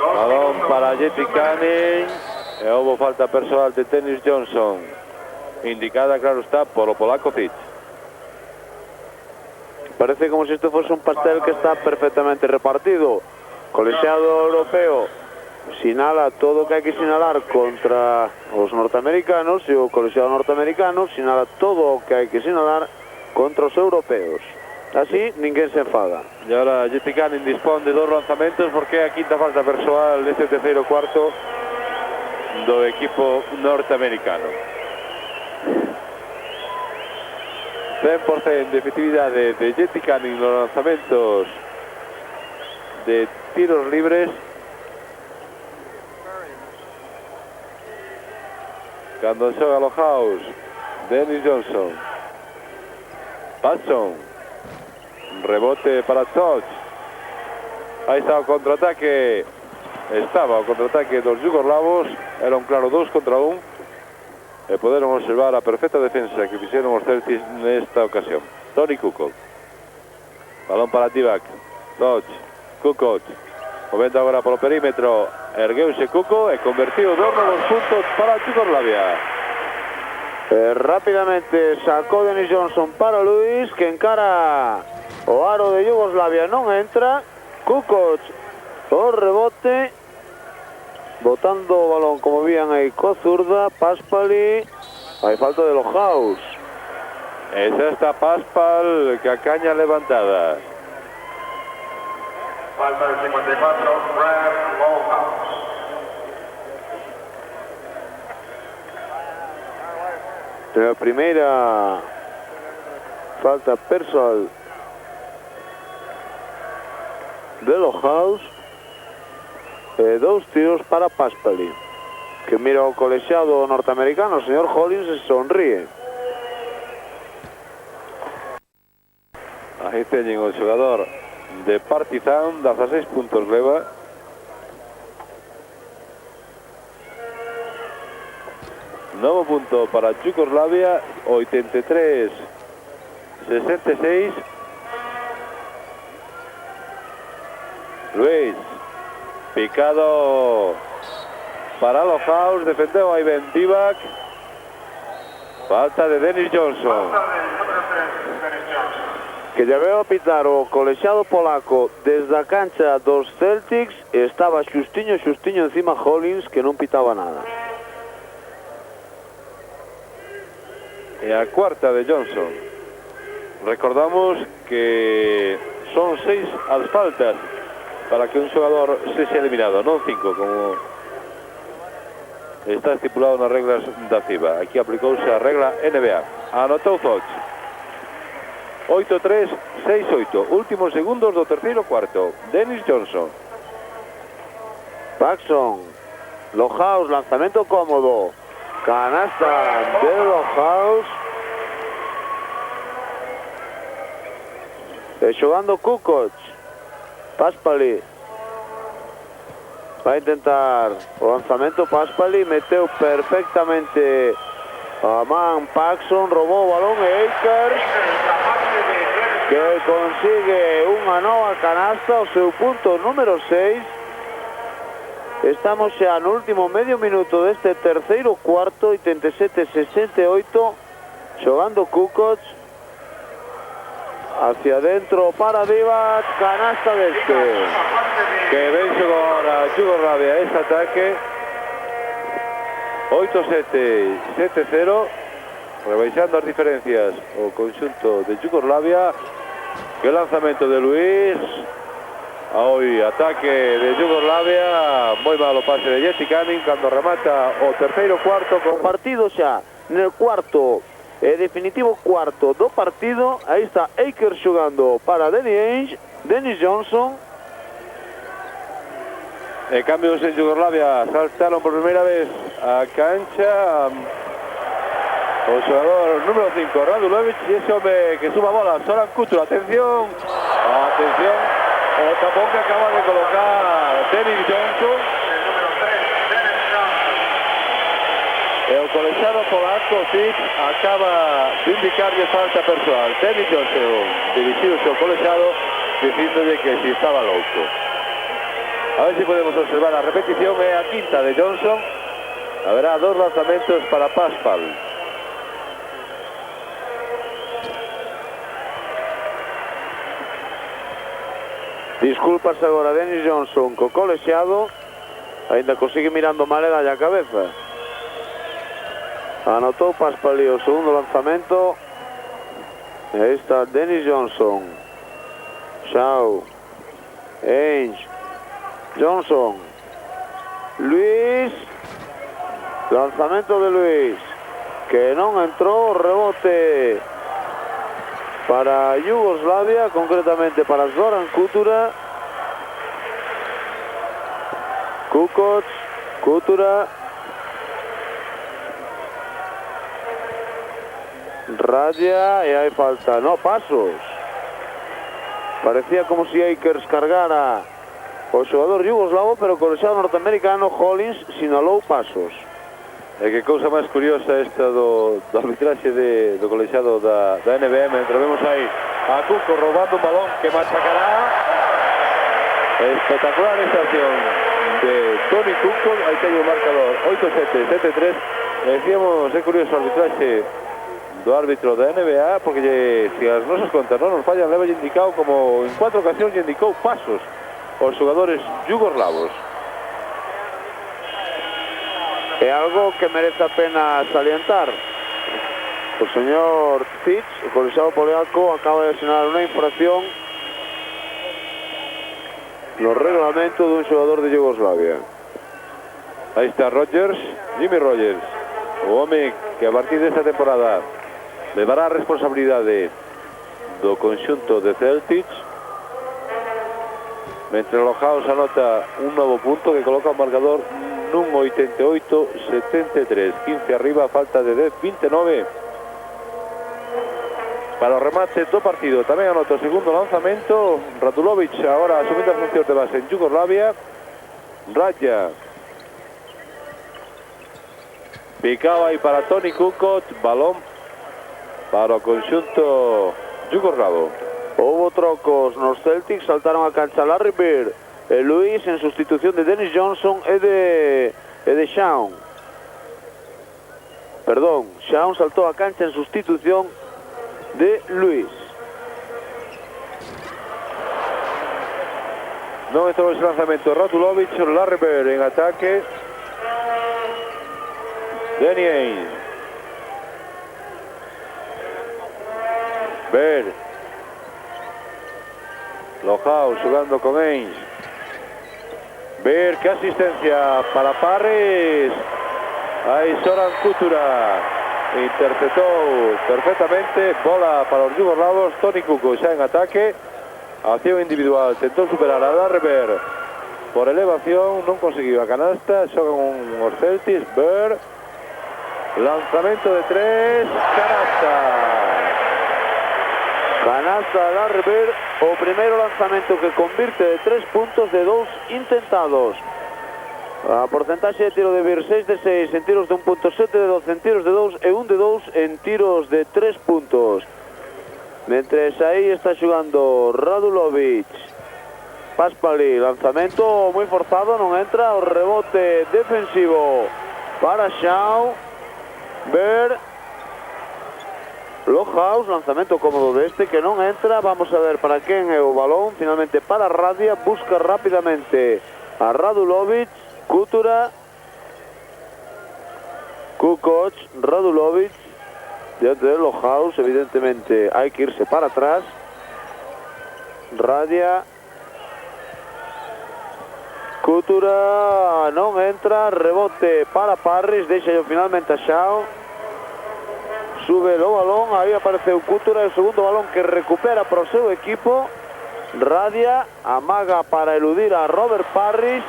S1: balón para Jetty Canning, e houve falta persoal de Dennis Johnson, indicada, claro está, por o polaco Fitch.
S2: Parece como se isto fose un pastel que está perfectamente repartido. Colexiado europeo sinala todo o que hai que sinalar contra os norteamericanos, e o colexiado norteamericano sinala todo o que hai que sinalar contra os europeos. Así ninguén se enfada.
S1: E agora Jetty Canning dispón de 2 lanzamentos porque é a quinta falta persoal neste terceiro cuarto do equipo norteamericano. 100% de efectividade de Jetty Canning nos lanzamentos de tiros libres. Cando xoga Lohaus, Dennis Johnson, Patson, rebote para Touch. Aí está o contraataque. Estaba o contraataque dos yugoslavos. Era un claro 2 contra 1. E poderon observar a perfecta defensa que fixeron os Celtics nesta ocasión. Toni Kukoc, balón para Divac, Touch, Kukoc, movendo agora polo perímetro, ergueuse Kukoc e convertiu 2 novos puntos para Yugoslavia.
S2: Rápidamente sacou Dennis Johnson para Lewis, que encara o aro de Yugoslavia, non entra. Kukoc o rebote, botando o balón, como vían aí, co zurda. Paspali, hai falta de Lohaus.
S1: Esa está Paspal, que a caña levantada.
S3: Falta del 54, Brad Lohaus.
S2: A primeira falta persoal de Lohaus. 2 tiros para Paspali, que mira o colexiado norteamericano, o señor Hollins, e sonríe.
S1: Aí teñen o xogador de Partizan, 16 puntos leva. Novo punto para Yugoslavia, 83-66. Luis, picado para Lohaus, defendeu aí ben Divac. Falta de Dennis Johnson.
S2: Que lle veo pitar o colexiado polaco desde a cancha dos Celtics, e estaba xustiño encima Hollins, que non pitaba nada.
S1: E a cuarta de Johnson. Recordamos que son 6 as faltas para que un xogador sexa eliminado, non 5, como está estipulado nas reglas da FIBA. Aquí aplicouse a regla NBA. Anotou Fox. 8-3, 6-8. Últimos segundos do terceiro cuarto. Dennis Johnson.
S2: Paxson. Lohaus, lanzamento cómodo. Canasta de Lohaus. Xogando Kukoc. Paspali. Vai intentar o lanzamento Paspali. Meteu perfectamente a man Paxson. Robou o balón e Akers, que consigue unha nova canasta, o seu punto número 6. Estamos xa no último medio minuto deste terceiro cuarto, 87-68, xogando Kukoc. Hacia dentro para Divac, canasta deste.
S1: Que ben xogou agora Yugoslavia ese ataque. 8-7, 7-0. Rebaixando as diferencias o conxunto de Yugoslavia. Que lanzamento de Luis. Hoy ataque de Yugoslavia, moi malo pase de Jesse Canning cando remata o terceiro cuarto
S2: O partido xa nel cuarto definitivo cuarto do partido. Aí está Akers xogando para Danny Ainge, Dennis Johnson.
S1: Cambios en Yugoslavia, saltaron por primeira vez a cancha o xogador número 5, Radulovic, e ese home que suba a bola, Zoran Kutura. Atención, atención, o tapón que acaba de colocar Dennis Johnson. E o colexiado polaco Tic acaba de indicarlle falta persoal. Dennis Johnson dirixiu o seu colexiado dicíndolle que si estaba louco. A ver si podemos observar a repetición, é a quinta de Johnson. Haberá dos lanzamentos para Paspal.
S2: Disculpas agora Dennis Johnson co colexiado. Ainda consigue mirando mal e dalle a cabeza. Anotou Paspali o segundo lanzamento. E aí está Dennis Johnson. Shaw. Ainge. Johnson. Luis. Lanzamento de Luis. Que non entrou. Rebote para Yugoslavia, concretamente para Zoran Kutura. Kukoc. Kutura. Raya e hai falta, no, pasos. Parecía como si Akers cargara o xogador yugoslavo, pero o colexiado norteamericano Hollins sinalou pasos.
S1: E que cousa máis curiosa esta do arbitraxe do colexiado da NBA, mentre vemos aí a Kuko roubando un balón que machacará. Espectacular esta acción de Toni Kuko. Aí teño o marcador 8-7, 7-3. Decíamos, é curioso o arbitraxe do árbitro da NBA, porque se as nosas contas non nos fallan, leva indicado como en 4 ocasións lle indicou pasos aos xogadores yugoslavos.
S2: É algo que merece a pena salientar. O señor Tic, o colexiado polaco, acaba de asignar unha infracción no reglamento dun xogador de Yugoslavia.
S1: Aí está Rogers, Jimmy Rogers, o home que a partir desta temporada levará a responsabilidade do conxunto de Celtics, mentre o House anota un novo punto que coloca o marcador nun 88-73, 15 arriba, falta de 10, 29 para o remate do partido. Tamén anota o segundo lanzamento Radulovic, agora asumindo as funcións de base en Yugoslavia. Raya picaba aí para Toni Kukoc, balón para o conxunto yugoslavo.
S2: Houbo trocos nos Celtics, saltaron a cancha Larry Bird e Luis en sustitución de Dennis Johnson e de Shawn. Perdón, Shawn saltou a cancha en sustitución de Luis.
S1: Non entrou ese lanzamento Radulovic, Larry Bird en ataque. Danny Ainge. Bird. Lohaus jugando con Ainge. Bird, que asistencia para Parris. Aí Zoran Kutura interceptou perfectamente. Bola para os yugoslavos. Toni Kukoc xa en ataque. Acción individual, tentou superar a Larry Bird por elevación, non conseguiu a canasta. Xogan os Celtics. Bird, lanzamento de 3, canasta.
S2: Canasta de Larry Bird, o primeiro lanzamento que convirte de 3 puntos de 2 intentados. A porcentaxe de tiro de Bird 6 de 6 en tiros de 1.7 de 2 en tiros de 2 e 1 de 2 en tiros de 3 puntos. Mentres aí está xogando Radulovic. Paspali, lanzamento moi forzado, non entra, o rebote defensivo para Shaw. Bird. Lohaus, lanzamento cómodo deste que non entra. Vamos a ver para quen é o balón. Finalmente para Radia, busca rápidamente a Radulovic. Kutura, Kukoc, Radulovic diante de Lohaus. Evidentemente hai que irse para atrás. Radia, Coutura non entra, rebote para Parris, deixa finalmente a Xao. Sube o balón, aí aparece o Coutura, o segundo balón que recupera para o seu equipo. Radia, amaga para eludir a Robert Parris.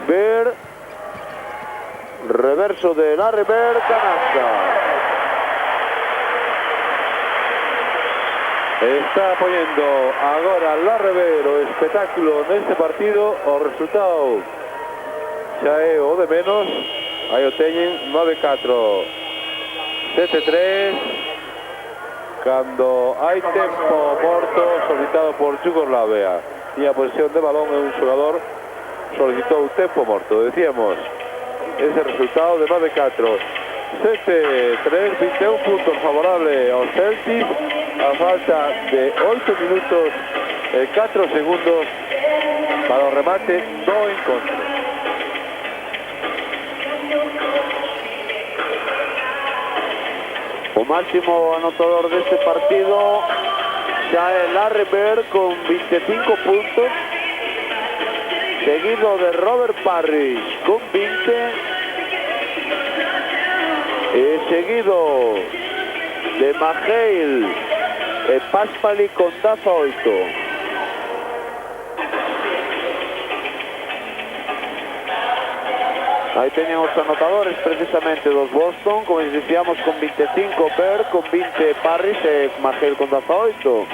S2: Bird, reverso de Larry Bird, canasta.
S1: Está poniendo agora Larry Bird o espectáculo neste partido. O resultado xa é o de menos. Aí o teñen 9-4, 7-3. Cando hai tempo morto solicitado por Yugoslavia, tiña posesión de balón e un xogador solicitou tempo morto. Decíamos ese resultado de 9-4, 7-3, 21 puntos favorable aos Celtics a falta de 8 minutos e 4 segundos para o remate do encontro.
S2: O máximo anotador deste partido xa é Larry Bird con 25 puntos, seguido de Robert Parris con 20 e seguido de Maheil e Paspali con 18. Aí teñen os anotadores precisamente dos Boston, como dicíamos, con 25 Bird, con 20 Parris e Maheil con 18.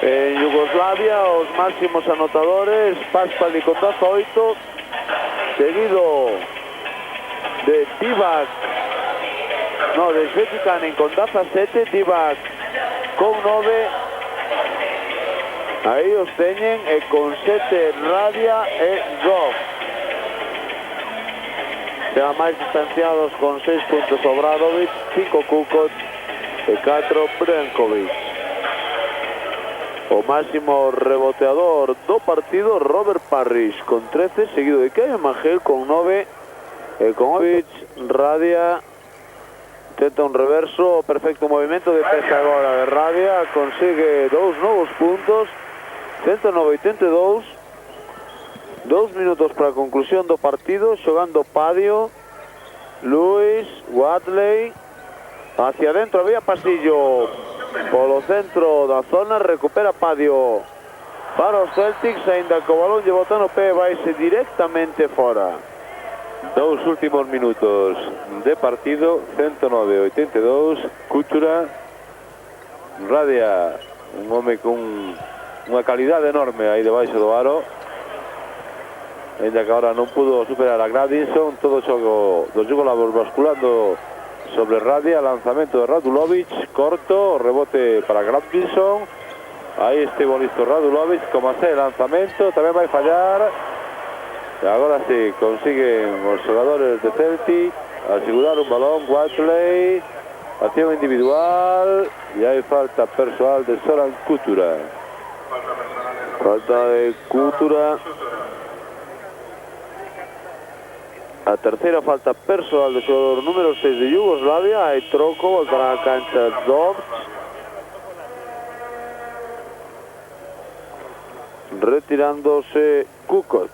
S2: En Yugoslavia os máximos anotadores, Paspali con 18, seguido de Divac, no, de Svetikanen con 17, Divac con 9, aí os teñen, e con 7 Radia e Goff. Xa máis distanciados con 6 puntos Obradovic, 5 Kukoc e 4 Brankovic. O máximo reboteador do partido, Robert Parris con 13, seguido de Kevin Maheil con 9 e con Ovic. Radia tenta un reverso, perfecto movimento de pesa agora de Radia, consigue 2 novos puntos, 109-82. 2 minutos para a conclusión do partido, xogando Padio, Lewis, Watley, hacia dentro había pasillo polo centro da zona, recupera Padio para os Celtics, aínda que o balón lle bota no pé, vaise directamente fora.
S1: Dos últimos minutos de partido, 109-82, Coutura, Radia, un home con unha calidade enorme aí debaixo do aro, ainda que agora non pudo superar a Gradinson. Todo o xogo dos Yugoslavos basculando sobre Radia, lanzamento de Radulovic, corto, rebote para Gradinson, aí estivo listo Radulovic, como hace el lanzamento, tamén vai fallar, e agora sí, consiguen os xogadores de Celtic asegurar un balón. Watley, acción individual, e hai falta persoal de Zoran Coutura.
S2: Falta de Coutura. A terceira falta persoal do xogador número 6 de Yugoslavia. Hai troco, voltará a cancha Dobbs. Retirándose Kukoc.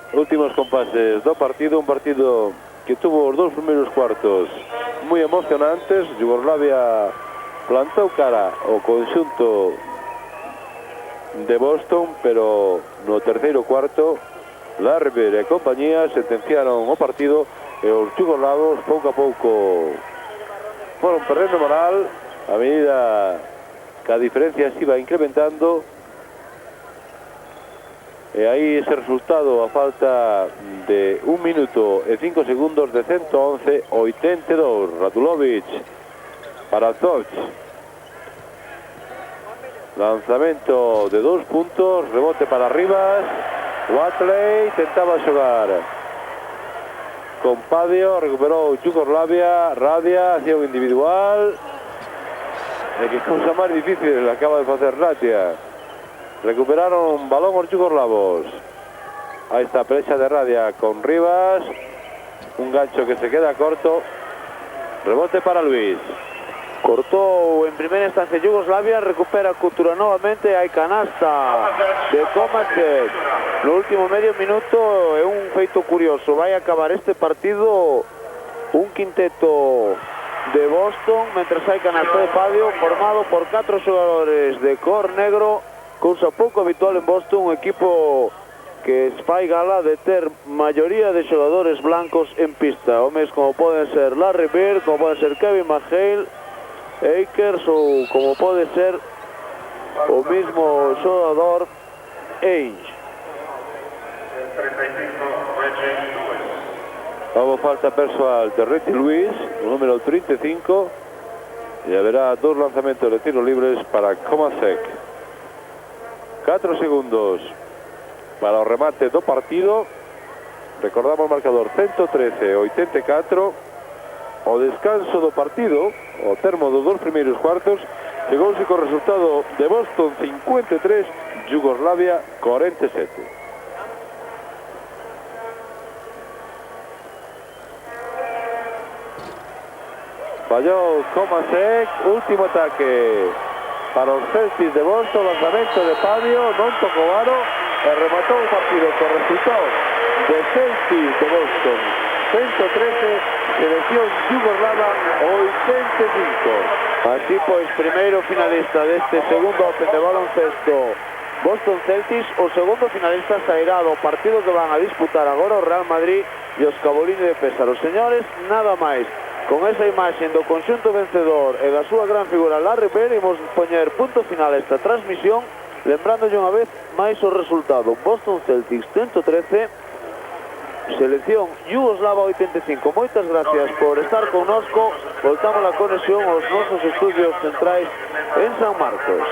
S1: Últimos compases do partido, un partido que tuvo os dos primeiros cuartos moi emocionantes. Yugoslavia plantou cara ao conxunto de Boston, pero no terceiro cuarto Larry Bird e compañía sentenciaron o partido e os yugoslavos pouco a pouco foron perdendo moral a medida que a diferencia se iba incrementando, e aí ese resultado a falta de 1 minuto e 5 segundos de 111-82. Radulovic para Zoc, lanzamento de 2 puntos, rebote para Rivas. Watley tentaba xogar con Padio, recuperou Yugoslavia. Radia, acción individual, e que cousa máis difícil acaba de facer Radia. Recuperaron un balón os yugoslavos. Aí está a pecha de Radia con Rivas, un gancho que se queda corto, rebote para Luis.
S2: Cortou en primeira instancia Yugoslavia, recupera Couture novamente, hai canasta de Kovacic no último medio minuto. É un feito curioso, vai acabar este partido un quinteto de Boston, mentras hai canasta de Padio, formado por 4 xogadores de cor negro, cousa pouco habitual en Boston, un equipo que fai gala de ter maioría de xogadores blancos en pista, homes como poden ser Larry Bird, como poden ser Kevin McHale, Akers ou como pode ser o mismo xogador Ainge.
S1: Hubo falta persoal de Reggie Lewis, o número 35, e haberá 2 lanzamentos de tiros libres para Kovacic. 4 segundos para o remate do partido. Recordamos o marcador 113-84. O descanso do partido, o termo dos 2 primeiros cuartos, chegouse co resultado de Boston 53, Yugoslavia 47. Fallou Kovacic, último ataque para os Celtics de Boston, lanzamento de Padio, non tocou aro e rematou o partido co resultado de Celtics de Boston 113, selección Yugoslava 85.
S2: Así pois, primeiro finalista deste segundo Open de baloncesto Boston Celtics, o segundo finalista sairá do partido que van a disputar agora o Real Madrid e os Cabolini de Pésaro. Señores, nada máis. Con esa imaxe do conxunto vencedor e da súa gran figura Larry Bird, imos poñer punto final a esta transmisión, lembrándolle unha vez máis o resultado: Boston Celtics 113, selección Yugoslava 85. Moitas gracias por estar connosco. Voltamos a conexión aos nosos estudios centrais en San Marcos.